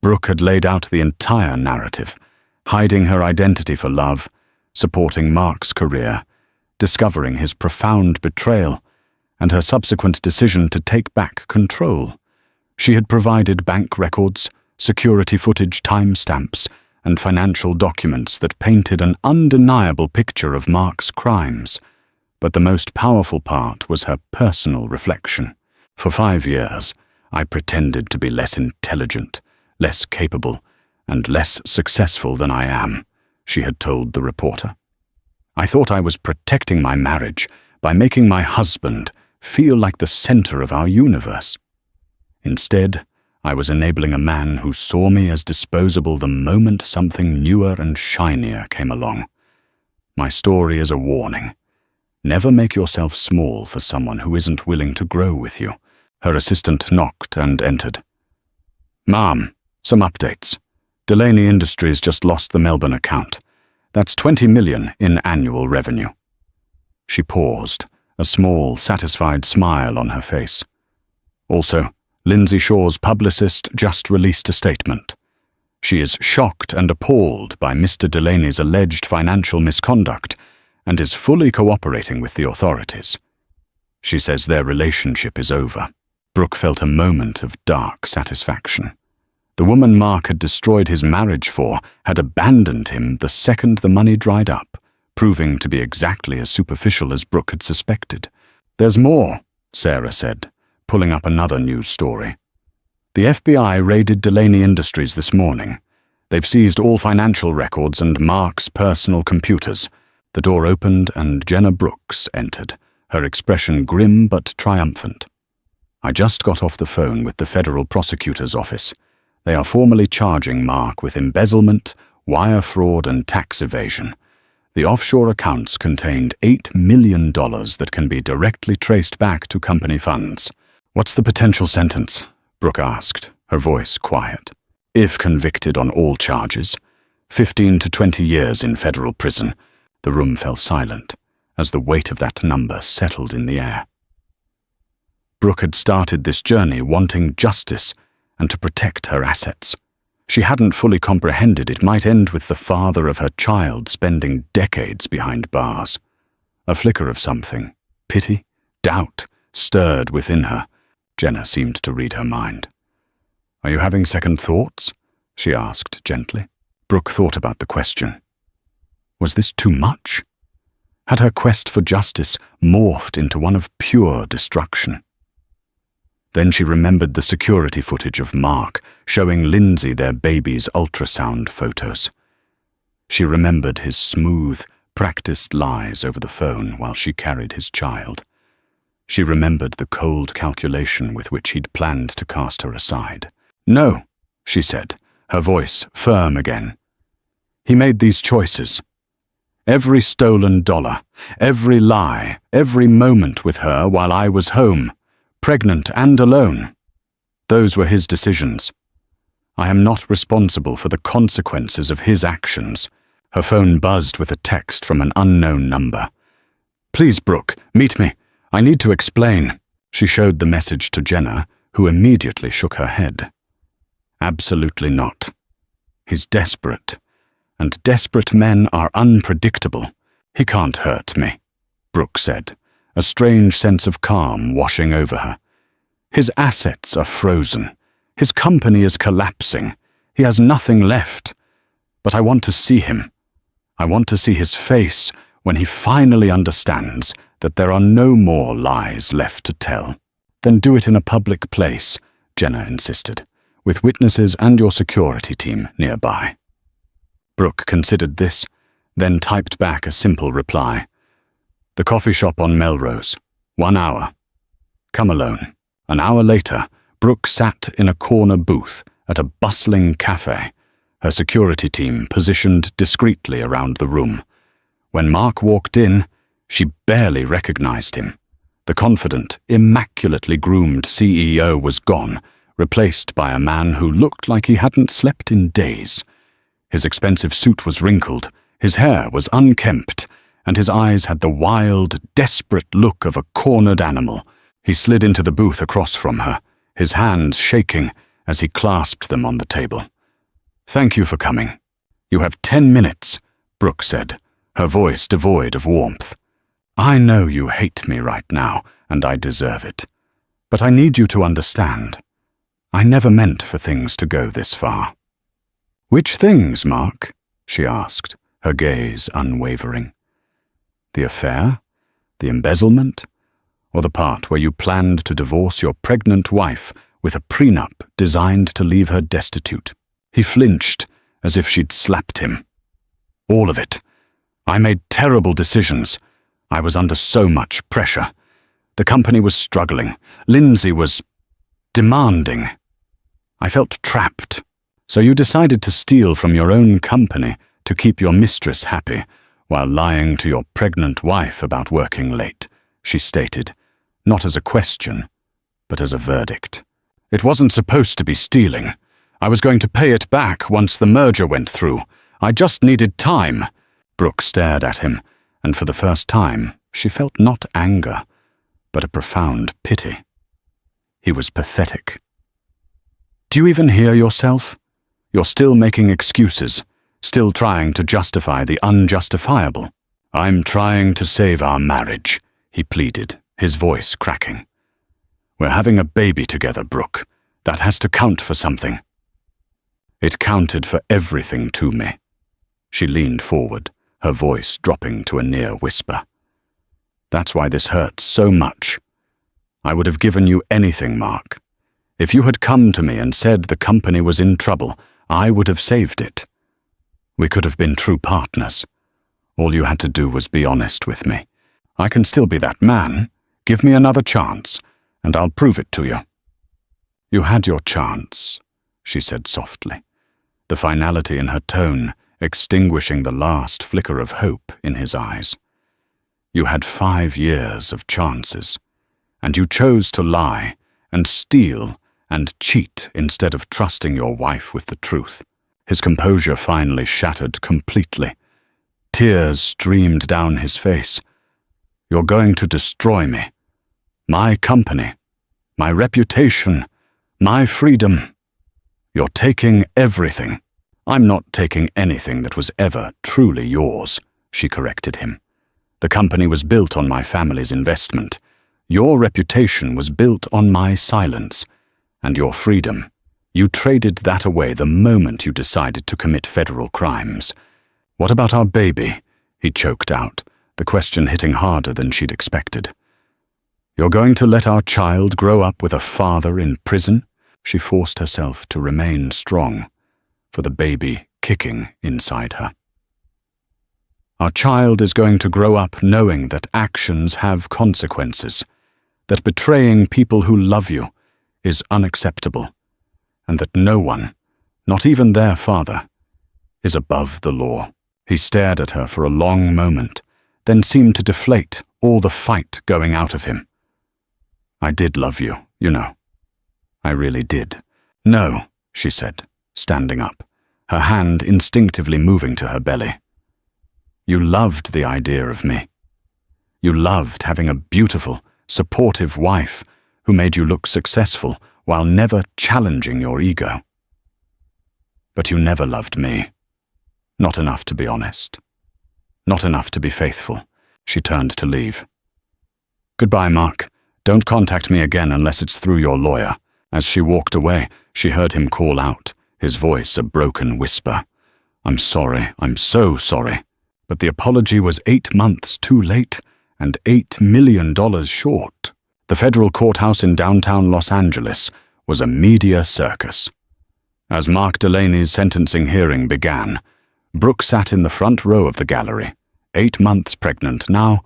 Brooke had laid out the entire narrative, hiding her identity for love, supporting Mark's career, discovering his profound betrayal, and her subsequent decision to take back control. She had provided bank records, security footage timestamps, and financial documents that painted an undeniable picture of Mark's crimes. But the most powerful part was her personal reflection. For 5 years, I pretended to be less intelligent, less capable, and less successful than I am, she had told the reporter. I thought I was protecting my marriage by making my husband feel like the center of our universe. Instead, I was enabling a man who saw me as disposable the moment something newer and shinier came along. My story is a warning. Never make yourself small for someone who isn't willing to grow with you. Her assistant knocked and entered. "Ma'am, some updates. Delaney Industries just lost the Melbourne account. That's $20 million in annual revenue." She paused, a small, satisfied smile on her face. Also, Lindsay Shaw's publicist just released a statement. She is shocked and appalled by Mr. Delaney's alleged financial misconduct and is fully cooperating with the authorities. She says their relationship is over. Brooke felt a moment of dark satisfaction. The woman Mark had destroyed his marriage for had abandoned him the second the money dried up, proving to be exactly as superficial as Brooke had suspected. "There's more," Sarah said, pulling up another news story. "The FBI raided Delaney Industries this morning. They've seized all financial records and Mark's personal computers." The door opened and Jenna Brooks entered, her expression grim but triumphant. "I just got off the phone with the federal prosecutor's office. They are formally charging Mark with embezzlement, wire fraud, and tax evasion. The offshore accounts contained $8 million that can be directly traced back to company funds." "What's the potential sentence?" Brooke asked, her voice quiet. "If convicted on all charges, 15 to 20 years in federal prison." The room fell silent as the weight of that number settled in the air. Brooke had started this journey wanting justice and to protect her assets. She hadn't fully comprehended it might end with the father of her child spending decades behind bars. A flicker of something, pity, doubt, stirred within her. Jenna seemed to read her mind. "Are you having second thoughts?" she asked gently. Brooke thought about the question. Was this too much? Had her quest for justice morphed into one of pure destruction? Then she remembered the security footage of Mark showing Lindsay their baby's ultrasound photos. She remembered his smooth, practiced lies over the phone while she carried his child. She remembered the cold calculation with which he'd planned to cast her aside. "No," she said, her voice firm again. "He made these choices. Every stolen dollar, every lie, every moment with her while I was home, pregnant and alone. Those were his decisions. I am not responsible for the consequences of his actions." Her phone buzzed with a text from an unknown number. "Please, Brooke, meet me. I need to explain." She showed the message to Jenna, who immediately shook her head. "Absolutely not. He's desperate, and desperate men are unpredictable. He can't hurt me," Brooke said, a strange sense of calm washing over her. "His assets are frozen. His company is collapsing. He has nothing left. But I want to see him. I want to see his face when he finally understands that there are no more lies left to tell." "Then do it in a public place," Jenna insisted, "with witnesses and your security team nearby." Brooke considered this, then typed back a simple reply. "The coffee shop on Melrose. 1 hour. Come alone." An hour later, Brooke sat in a corner booth at a bustling cafe, her security team positioned discreetly around the room. When Mark walked in, she barely recognized him. The confident, immaculately groomed CEO was gone, replaced by a man who looked like he hadn't slept in days. His expensive suit was wrinkled, his hair was unkempt, and his eyes had the wild, desperate look of a cornered animal. He slid into the booth across from her, his hands shaking as he clasped them on the table. "Thank you for coming. You have 10 minutes, Brooke said, her voice devoid of warmth. I know you hate me right now, and I deserve it. But I need you to understand. I never meant for things to go this far." "Which things, Mark?" she asked, her gaze unwavering. "The affair? The embezzlement? Or the part where you planned to divorce your pregnant wife with a prenup designed to leave her destitute?" He flinched, as if she'd slapped him. "All of it. I made terrible decisions. I was under so much pressure. The company was struggling. Lindsay was demanding. I felt trapped. So you decided to steal from your own company to keep your mistress happy, while lying to your pregnant wife about working late," she stated, not as a question, but as a verdict. "It wasn't supposed to be stealing. I was going to pay it back once the merger went through. I just needed time." Brooke stared at him, and for the first time, she felt not anger, but a profound pity. He was pathetic. "Do you even hear yourself? You're still making excuses, still trying to justify the unjustifiable." "I'm trying to save our marriage," he pleaded, his voice cracking. "We're having a baby together, Brooke. That has to count for something." "It counted for everything to me." She leaned forward, her voice dropping to a near whisper. "That's why this hurts so much. I would have given you anything, Mark. If you had come to me and said the company was in trouble, I would have saved it. We could have been true partners. All you had to do was be honest with me. I can still be that man. Give me another chance, and I'll prove it to you." "You had your chance," she said softly, the finality in her tone extinguishing the last flicker of hope in his eyes. "You had 5 years of chances, and you chose to lie and steal and cheat instead of trusting your wife with the truth." His composure finally shattered completely. Tears streamed down his face. "You're going to destroy me. My company, my reputation, my freedom. You're taking everything." "I'm not taking anything that was ever truly yours," she corrected him. "The company was built on my family's investment. Your reputation was built on my silence. And your freedom, you traded that away the moment you decided to commit federal crimes. What about our baby?" he choked out, the question hitting harder than she'd expected. "You're going to let our child grow up with a father in prison?" She forced herself to remain strong, for the baby kicking inside her. "Our child is going to grow up knowing that actions have consequences, that betraying people who love you is unacceptable, and that no one, not even their father, is above the law." He stared at her for a long moment, then seemed to deflate all the fight going out of him. "I did love you, you know. I really did." "No," she said, standing up, her hand instinctively moving to her belly. "You loved the idea of me. You loved having a beautiful, supportive wife who made you look successful while never challenging your ego. But you never loved me. Not enough to be honest. Not enough to be faithful." She turned to leave. "Goodbye, Mark. Don't contact me again unless it's through your lawyer." As she walked away, she heard him call out, his voice a broken whisper. "I'm sorry, I'm so sorry." But the apology was 8 months too late and $8 million short. The federal courthouse in downtown Los Angeles was a media circus. As Mark Delaney's sentencing hearing began, Brooke sat in the front row of the gallery, 8 months pregnant now,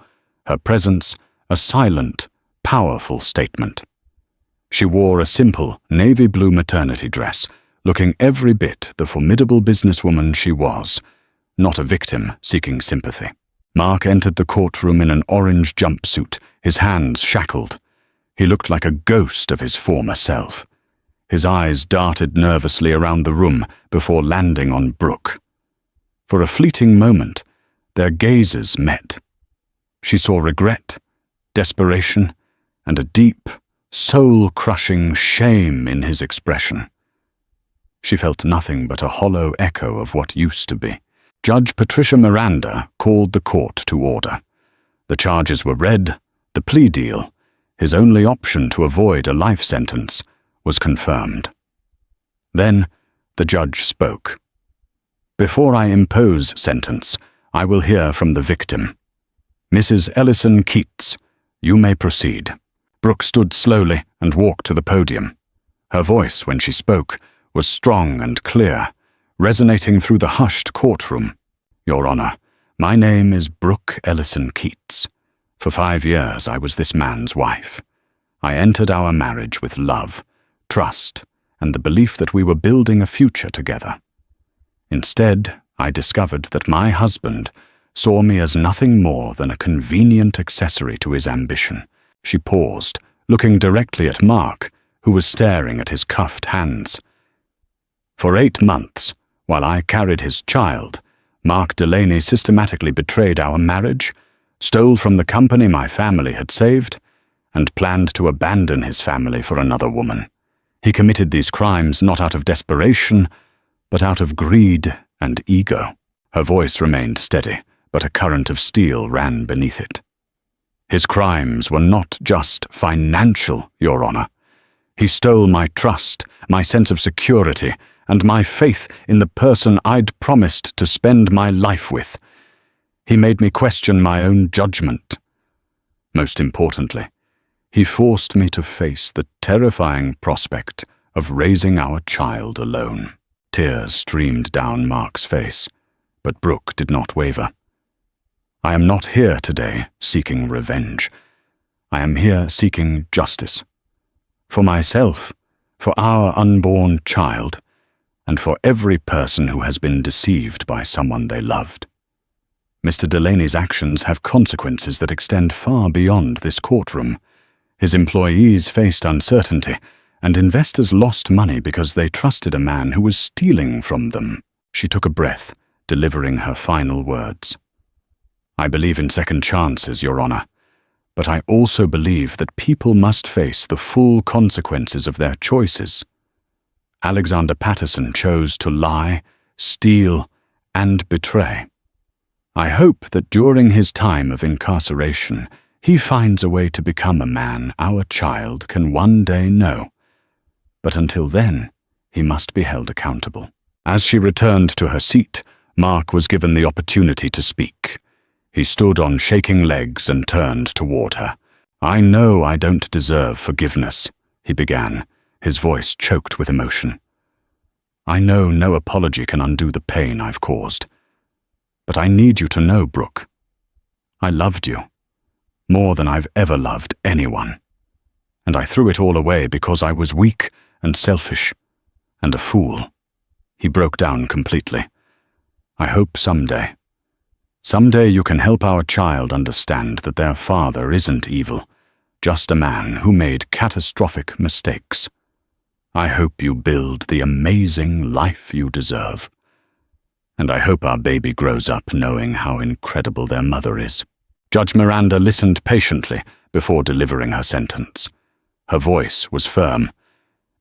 her presence a silent, powerful statement. She wore a simple navy blue maternity dress, looking every bit the formidable businesswoman she was, not a victim seeking sympathy. Mark entered the courtroom in an orange jumpsuit, his hands shackled. He looked like a ghost of his former self. His eyes darted nervously around the room before landing on Brooke. For a fleeting moment, their gazes met. She saw regret, desperation, and a deep, soul-crushing shame in his expression. She felt nothing but a hollow echo of what used to be. Judge Patricia Miranda called the court to order. The charges were read, the plea deal, his only option to avoid a life sentence, was confirmed. Then the judge spoke. "Before I impose sentence, I will hear from the victim. Mrs. Ellison Keats, you may proceed." Brooke stood slowly and walked to the podium. Her voice, when she spoke, was strong and clear, resonating through the hushed courtroom. "Your Honor, my name is Brooke Ellison Keats. For 5 years I was this man's wife. I entered our marriage with love, trust, and the belief that we were building a future together. Instead, I discovered that my husband saw me as nothing more than a convenient accessory to his ambition." She paused, looking directly at Mark, who was staring at his cuffed hands. "For 8 months, while I carried his child, Mark Delaney systematically betrayed our marriage, stole from the company my family had saved, and planned to abandon his family for another woman. He committed these crimes not out of desperation, but out of greed and ego." Her voice remained steady, but a current of steel ran beneath it. "His crimes were not just financial, Your Honor. He stole my trust, my sense of security, and my faith in the person I'd promised to spend my life with. He made me question my own judgment. Most importantly, he forced me to face the terrifying prospect of raising our child alone." Tears streamed down Mark's face, but Brooke did not waver. "I am not here today seeking revenge. I am here seeking justice. For myself, for our unborn child, and for every person who has been deceived by someone they loved. Mr. Delaney's actions have consequences that extend far beyond this courtroom. His employees faced uncertainty, and investors lost money because they trusted a man who was stealing from them." She took a breath, delivering her final words. "I believe in second chances, Your Honor, but I also believe that people must face the full consequences of their choices. Alexander Patterson chose to lie, steal, and betray. I hope that during his time of incarceration, he finds a way to become a man our child can one day know. But until then, he must be held accountable." As she returned to her seat, Mark was given the opportunity to speak. He stood on shaking legs and turned toward her. "I know I don't deserve forgiveness," he began, his voice choked with emotion. "I know no apology can undo the pain I've caused. But I need you to know, Brooke, I loved you, more than I've ever loved anyone. And I threw it all away because I was weak and selfish, and a fool." He broke down completely. "I hope someday you can help our child understand that their father isn't evil, just a man who made catastrophic mistakes. I hope you build the amazing life you deserve. And I hope our baby grows up knowing how incredible their mother is." Judge Miranda listened patiently before delivering her sentence. Her voice was firm.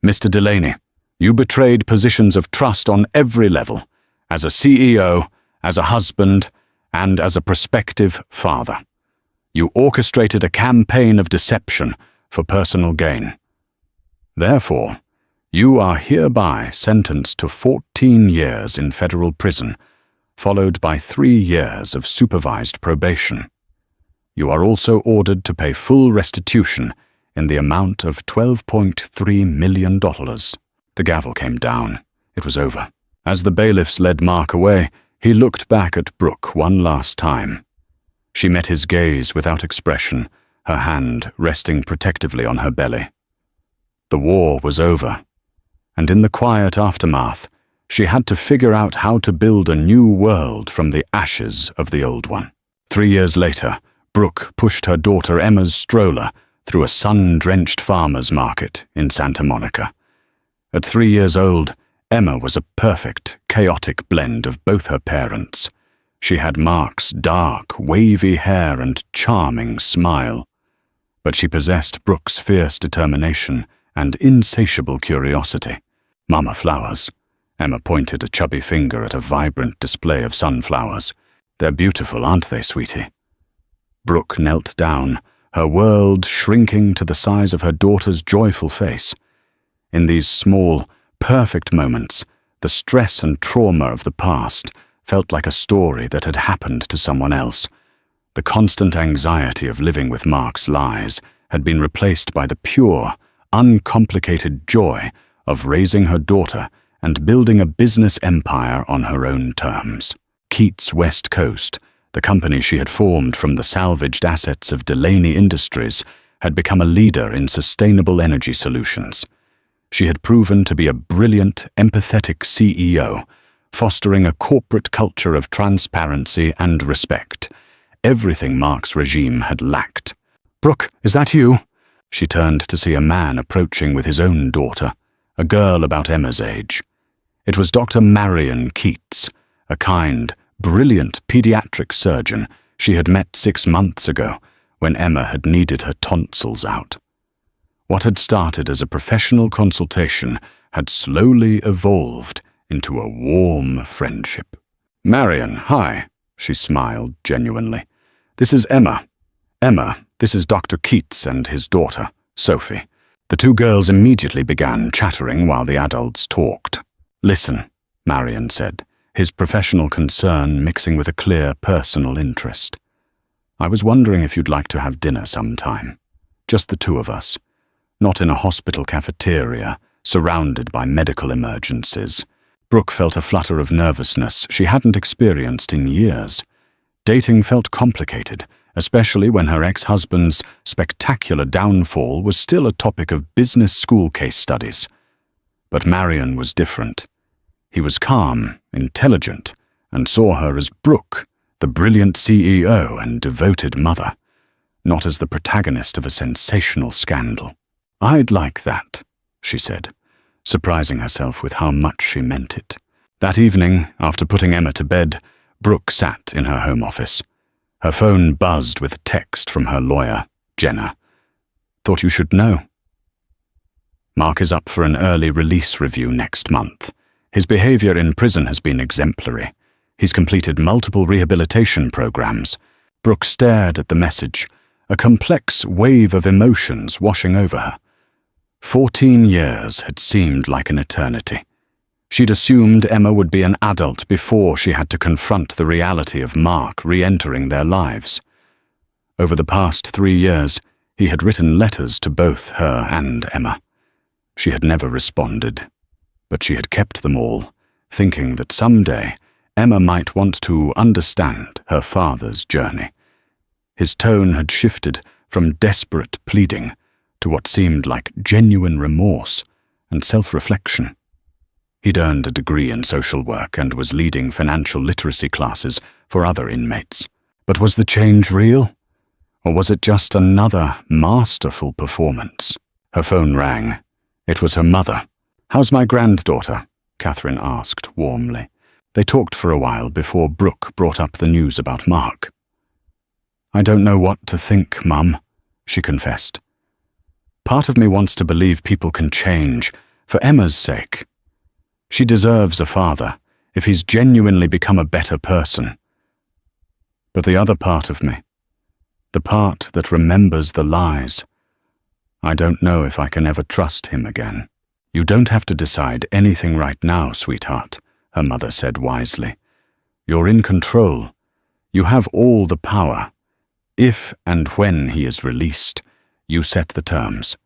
"Mr. Delaney, you betrayed positions of trust on every level, as a CEO, as a husband, and as a prospective father. You orchestrated a campaign of deception for personal gain. Therefore, you are hereby sentenced to 14 years in federal prison, followed by 3 years of supervised probation. You are also ordered to pay full restitution in the amount of $12.3 million. The gavel came down. It was over. As the bailiffs led Mark away, he looked back at Brooke one last time. She met his gaze without expression, her hand resting protectively on her belly. The war was over, and in the quiet aftermath, she had to figure out how to build a new world from the ashes of the old one. 3 years later, Brooke pushed her daughter Emma's stroller through a sun-drenched farmer's market in Santa Monica. At 3 years old, Emma was a perfect, chaotic blend of both her parents. She had Mark's dark, wavy hair and charming smile, but she possessed Brooke's fierce determination and insatiable curiosity. "Mama flowers." Emma pointed a chubby finger at a vibrant display of sunflowers. "They're beautiful, aren't they, sweetie?" Brooke knelt down, her world shrinking to the size of her daughter's joyful face. In these small, perfect moments, the stress and trauma of the past felt like a story that had happened to someone else. The constant anxiety of living with Mark's lies had been replaced by the pure, uncomplicated joy of raising her daughter and building a business empire on her own terms. Keats West Coast, the company she had formed from the salvaged assets of Delaney Industries, had become a leader in sustainable energy solutions. She had proven to be a brilliant, empathetic CEO, fostering a corporate culture of transparency and respect, everything Mark's regime had lacked. "Brooke, is that you?" She turned to see a man approaching with his own daughter, a girl about Emma's age. It was Dr. Marion Keats, a kind, brilliant pediatric surgeon she had met 6 months ago when Emma had needed her tonsils out. What had started as a professional consultation had slowly evolved into a warm friendship. "Marion, hi," she smiled genuinely. "This is Emma. Emma, this is Dr. Keats and his daughter, Sophie." The two girls immediately began chattering while the adults talked. "Listen," Marion said, his professional concern mixing with a clear personal interest. "I was wondering if you'd like to have dinner sometime. Just the two of us. Not in a hospital cafeteria, surrounded by medical emergencies." Brooke felt a flutter of nervousness she hadn't experienced in years. Dating felt complicated, especially when her ex-husband's spectacular downfall was still a topic of business school case studies. But Marion was different. He was calm, intelligent, and saw her as Brooke, the brilliant CEO and devoted mother, not as the protagonist of a sensational scandal. "I'd like that," she said, surprising herself with how much she meant it. That evening, after putting Emma to bed, Brooke sat in her home office. Her phone buzzed with a text from her lawyer, Jenna. "Thought you should know. Mark is up for an early release review next month. His behavior in prison has been exemplary. He's completed multiple rehabilitation programs." Brooke stared at the message, a complex wave of emotions washing over her. 14 years had seemed like an eternity. She'd assumed Emma would be an adult before she had to confront the reality of Mark re-entering their lives. Over the past 3 years, he had written letters to both her and Emma. She had never responded, but she had kept them all, thinking that someday Emma might want to understand her father's journey. His tone had shifted from desperate pleading to what seemed like genuine remorse and self-reflection. He'd earned a degree in social work and was leading financial literacy classes for other inmates. But was the change real? Or was it just another masterful performance? Her phone rang. It was her mother. "How's my granddaughter?" Catherine asked warmly. They talked for a while before Brooke brought up the news about Mark. "I don't know what to think, Mum," she confessed. "Part of me wants to believe people can change, for Emma's sake. She deserves a father, if he's genuinely become a better person. But the other part of me, the part that remembers the lies, I don't know if I can ever trust him again." "You don't have to decide anything right now, sweetheart," her mother said wisely. "You're in control. You have all the power. If and when he is released, you set the terms.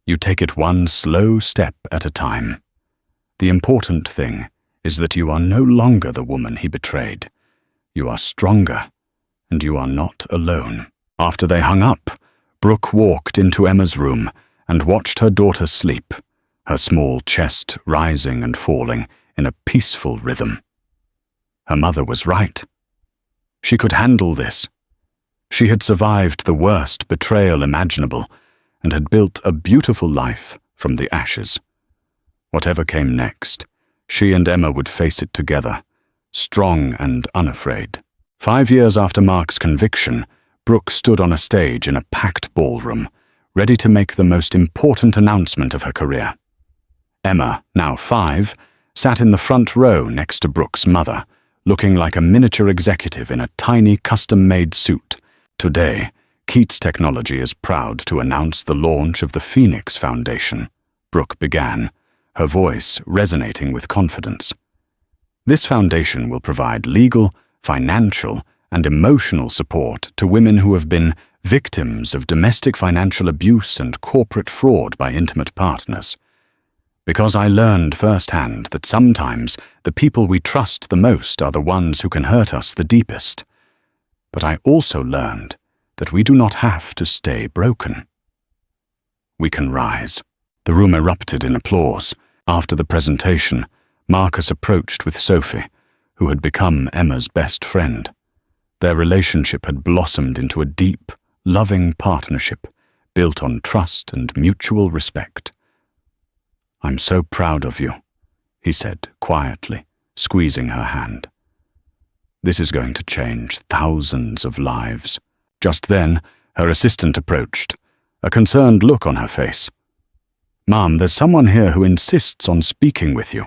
You take it one slow step at a time. The important thing is that you are no longer the woman he betrayed. You are stronger, and you are not alone." After they hung up, Brooke walked into Emma's room and watched her daughter sleep, her small chest rising and falling in a peaceful rhythm. Her mother was right. She could handle this. She had survived the worst betrayal imaginable and had built a beautiful life from the ashes. Whatever came next, she and Emma would face it together, strong and unafraid. 5 years after Mark's conviction, Brooke stood on a stage in a packed ballroom, ready to make the most important announcement of her career. Emma, now 5, sat in the front row next to Brooke's mother, looking like a miniature executive in a tiny custom-made suit. Today, Keats Technology is proud to announce the launch of the Phoenix Foundation, Brooke began, her voice resonating with confidence. This foundation will provide legal, financial, and emotional support to women who have been victims of domestic financial abuse and corporate fraud by intimate partners. Because I learned firsthand that sometimes the people we trust the most are the ones who can hurt us the deepest. But I also learned that we do not have to stay broken. We can rise. The room erupted in applause. After the presentation, Marcus approached with Sophie, who had become Emma's best friend. Their relationship had blossomed into a deep, loving partnership built on trust and mutual respect. "I'm so proud of you," he said quietly, squeezing her hand. "This is going to change thousands of lives." Just then, her assistant approached, a concerned look on her face. "Ma'am, there's someone here who insists on speaking with you.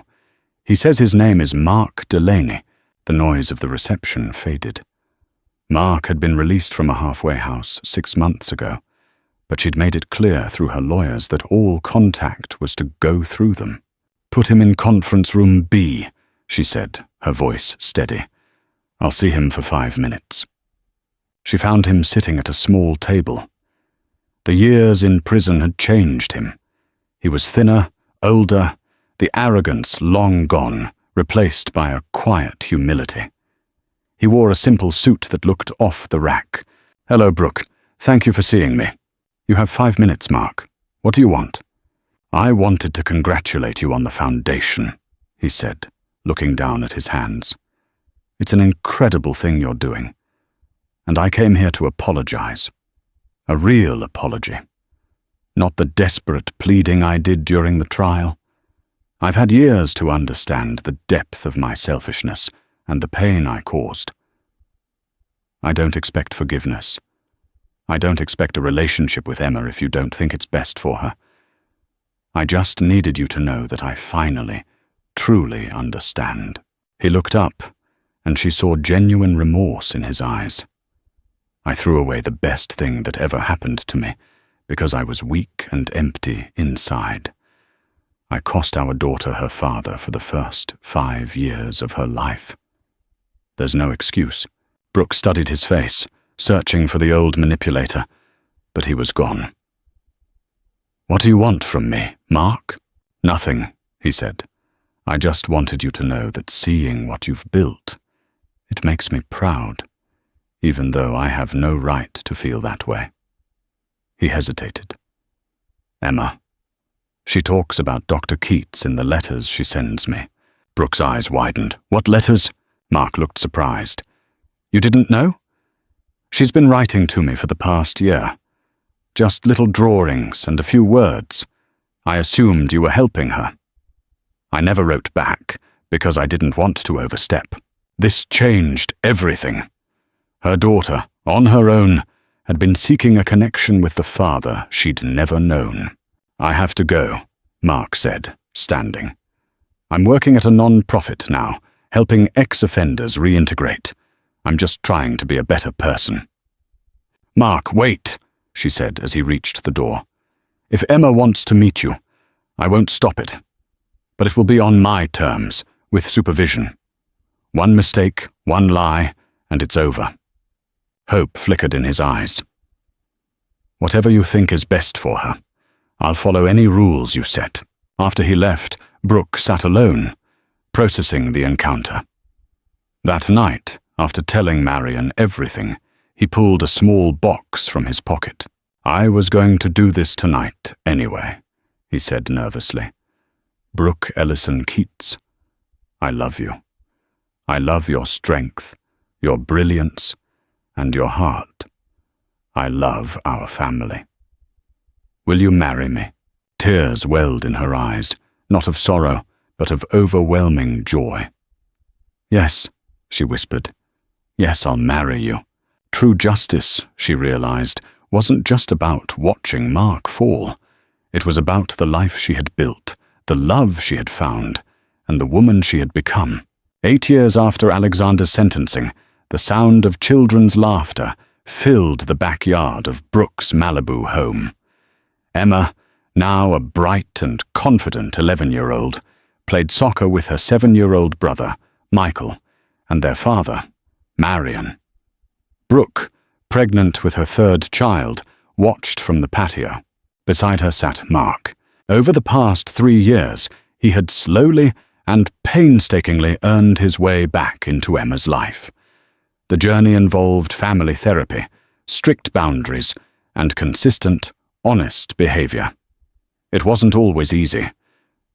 He says his name is Mark Delaney." The noise of the reception faded. Mark had been released from a halfway house 6 months ago, but she'd made it clear through her lawyers that all contact was to go through them. "Put him in conference room B," she said, her voice steady. "I'll see him for 5 minutes." She found him sitting at a small table. The years in prison had changed him. He was thinner, older, the arrogance long gone, replaced by a quiet humility. He wore a simple suit that looked off the rack. "Hello, Brooke. Thank you for seeing me. You have 5 minutes, Mark. What do you want?" "I wanted to congratulate you on the foundation," he said, looking down at his hands. "It's an incredible thing you're doing. And I came here to apologize. A real apology. Not the desperate pleading I did during the trial. I've had years to understand the depth of my selfishness and the pain I caused. I don't expect forgiveness. I don't expect a relationship with Emma if you don't think it's best for her. I just needed you to know that I finally, truly understand." He looked up, and she saw genuine remorse in his eyes. "I threw away the best thing that ever happened to me because I was weak and empty inside. I cost our daughter her father for the first 5 years of her life." There's no excuse. Brooke studied his face, searching for the old manipulator, but he was gone. "What do you want from me, Mark?" "Nothing," he said. "I just wanted you to know that seeing what you've built, it makes me proud, even though I have no right to feel that way." He hesitated. "Emma. She talks about Dr. Keats in the letters she sends me." Brooke's eyes widened. "What letters?" Mark looked surprised. "You didn't know?" "She's been writing to me for the past year. Just little drawings and a few words. I assumed you were helping her. I never wrote back because I didn't want to overstep. This changed everything. Her daughter, on her own, had been seeking a connection with the father she'd never known." "I have to go," Mark said, standing. "I'm working at a non-profit now, helping ex-offenders reintegrate. I'm just trying to be a better person." "Mark, wait," she said as he reached the door. "If Emma wants to meet you, I won't stop it. But it will be on my terms, with supervision. One mistake, one lie, and it's over." Hope flickered in his eyes. "Whatever you think is best for her. I'll follow any rules you set." After he left, Brooke sat alone, processing the encounter. That night, after telling Marion everything, he pulled a small box from his pocket. "I was going to do this tonight anyway," he said nervously. "Brooke Ellison Keats, I love you. I love your strength, your brilliance, and your heart. I love our family. Will you marry me?" Tears welled in her eyes, not of sorrow, but of overwhelming joy. "Yes," she whispered. "Yes, I'll marry you." True justice, she realized, wasn't just about watching Mark fall. It was about the life she had built, the love she had found, and the woman she had become. 8 years after Alexander's sentencing, the sound of children's laughter filled the backyard of Brooke's Malibu home. Emma, now a bright and confident 11-year-old, played soccer with her 7-year-old brother, Michael, and their father, Marion. Brooke, pregnant with her 3rd child, watched from the patio. Beside her sat Mark. Over the past 3 years, he had slowly and painstakingly earned his way back into Emma's life. The journey involved family therapy, strict boundaries, and consistent, honest behavior. It wasn't always easy,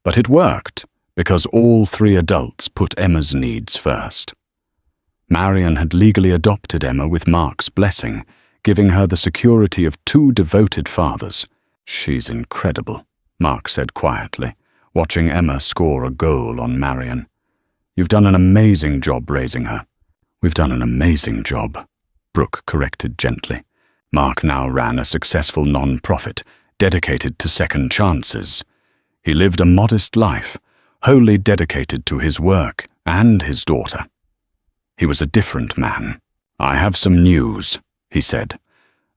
but it worked because all 3 adults put Emma's needs first. Marion had legally adopted Emma with Mark's blessing, giving her the security of 2 devoted fathers. "She's incredible," Mark said quietly, watching Emma score a goal on Marion. "You've done an amazing job raising her." "We've done an amazing job," Brooke corrected gently. Mark now ran a successful non-profit dedicated to second chances. He lived a modest life, wholly dedicated to his work and his daughter. He was a different man. "I have some news," he said,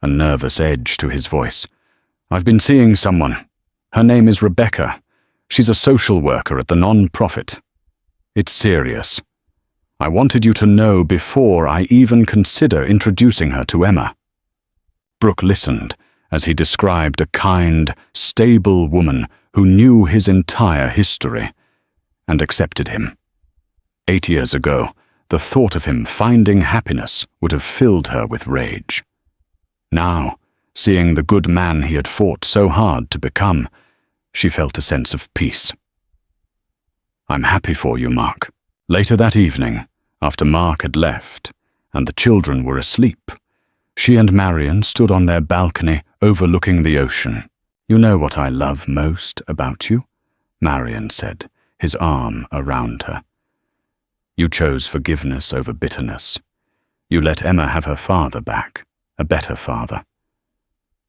a nervous edge to his voice. "I've been seeing someone. Her name is Rebecca. She's a social worker at the non-profit. It's serious. I wanted you to know before I even consider introducing her to Emma." Brooke listened as he described a kind, stable woman who knew his entire history and accepted him. 8 years ago, the thought of him finding happiness would have filled her with rage. Now, seeing the good man he had fought so hard to become, she felt a sense of peace. "I'm happy for you, Mark." Later that evening, after Mark had left and the children were asleep, she and Marion stood on their balcony overlooking the ocean. "You know what I love most about you?" Marion said, his arm around her. "You chose forgiveness over bitterness. You let Emma have her father back, a better father.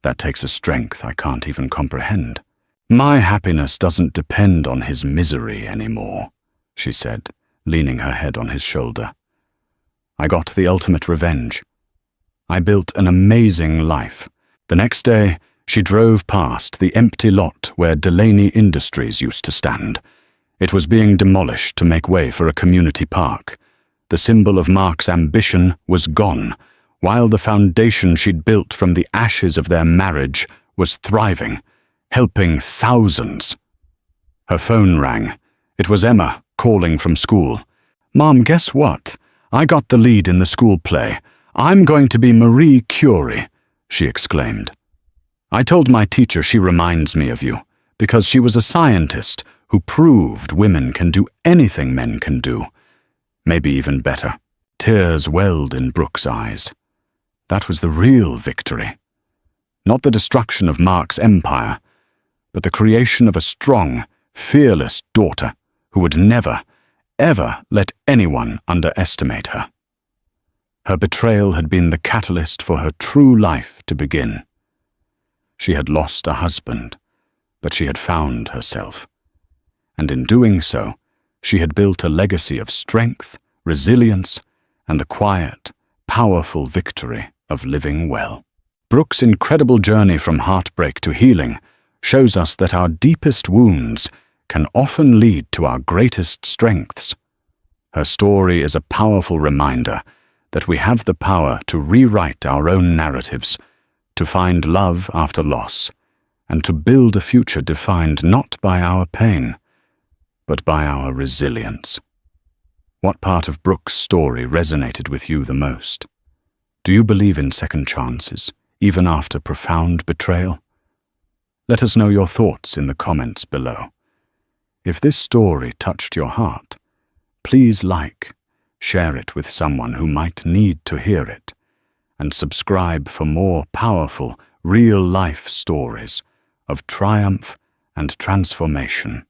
That takes a strength I can't even comprehend. My happiness doesn't depend on his misery anymore," she said, leaning her head on his shoulder. "I got the ultimate revenge. I built an amazing life." The next day, she drove past the empty lot where Delaney Industries used to stand. It was being demolished to make way for a community park. The symbol of Mark's ambition was gone, while the foundation she'd built from the ashes of their marriage was thriving, helping thousands. Her phone rang. It was Emma calling from school. "Mom, guess what? I got the lead in the school play. I'm going to be Marie Curie," she exclaimed. "I told my teacher she reminds me of you, because she was a scientist who proved women can do anything men can do. Maybe even better." Tears welled in Brooke's eyes. That was the real victory. Not the destruction of Mark's empire, but the creation of a strong, fearless daughter who would never, ever let anyone underestimate her. Her betrayal had been the catalyst for her true life to begin. She had lost a husband, but she had found herself. And in doing so, she had built a legacy of strength, resilience, and the quiet, powerful victory of living well. Brooke's incredible journey from heartbreak to healing shows us that our deepest wounds can often lead to our greatest strengths. Her story is a powerful reminder that we have the power to rewrite our own narratives, to find love after loss, and to build a future defined not by our pain, but by our resilience. What part of Brooke's story resonated with you the most? Do you believe in second chances, even after profound betrayal? Let us know your thoughts in the comments below. If this story touched your heart, please share it with someone who might need to hear it, and subscribe for more powerful, real-life stories of triumph and transformation.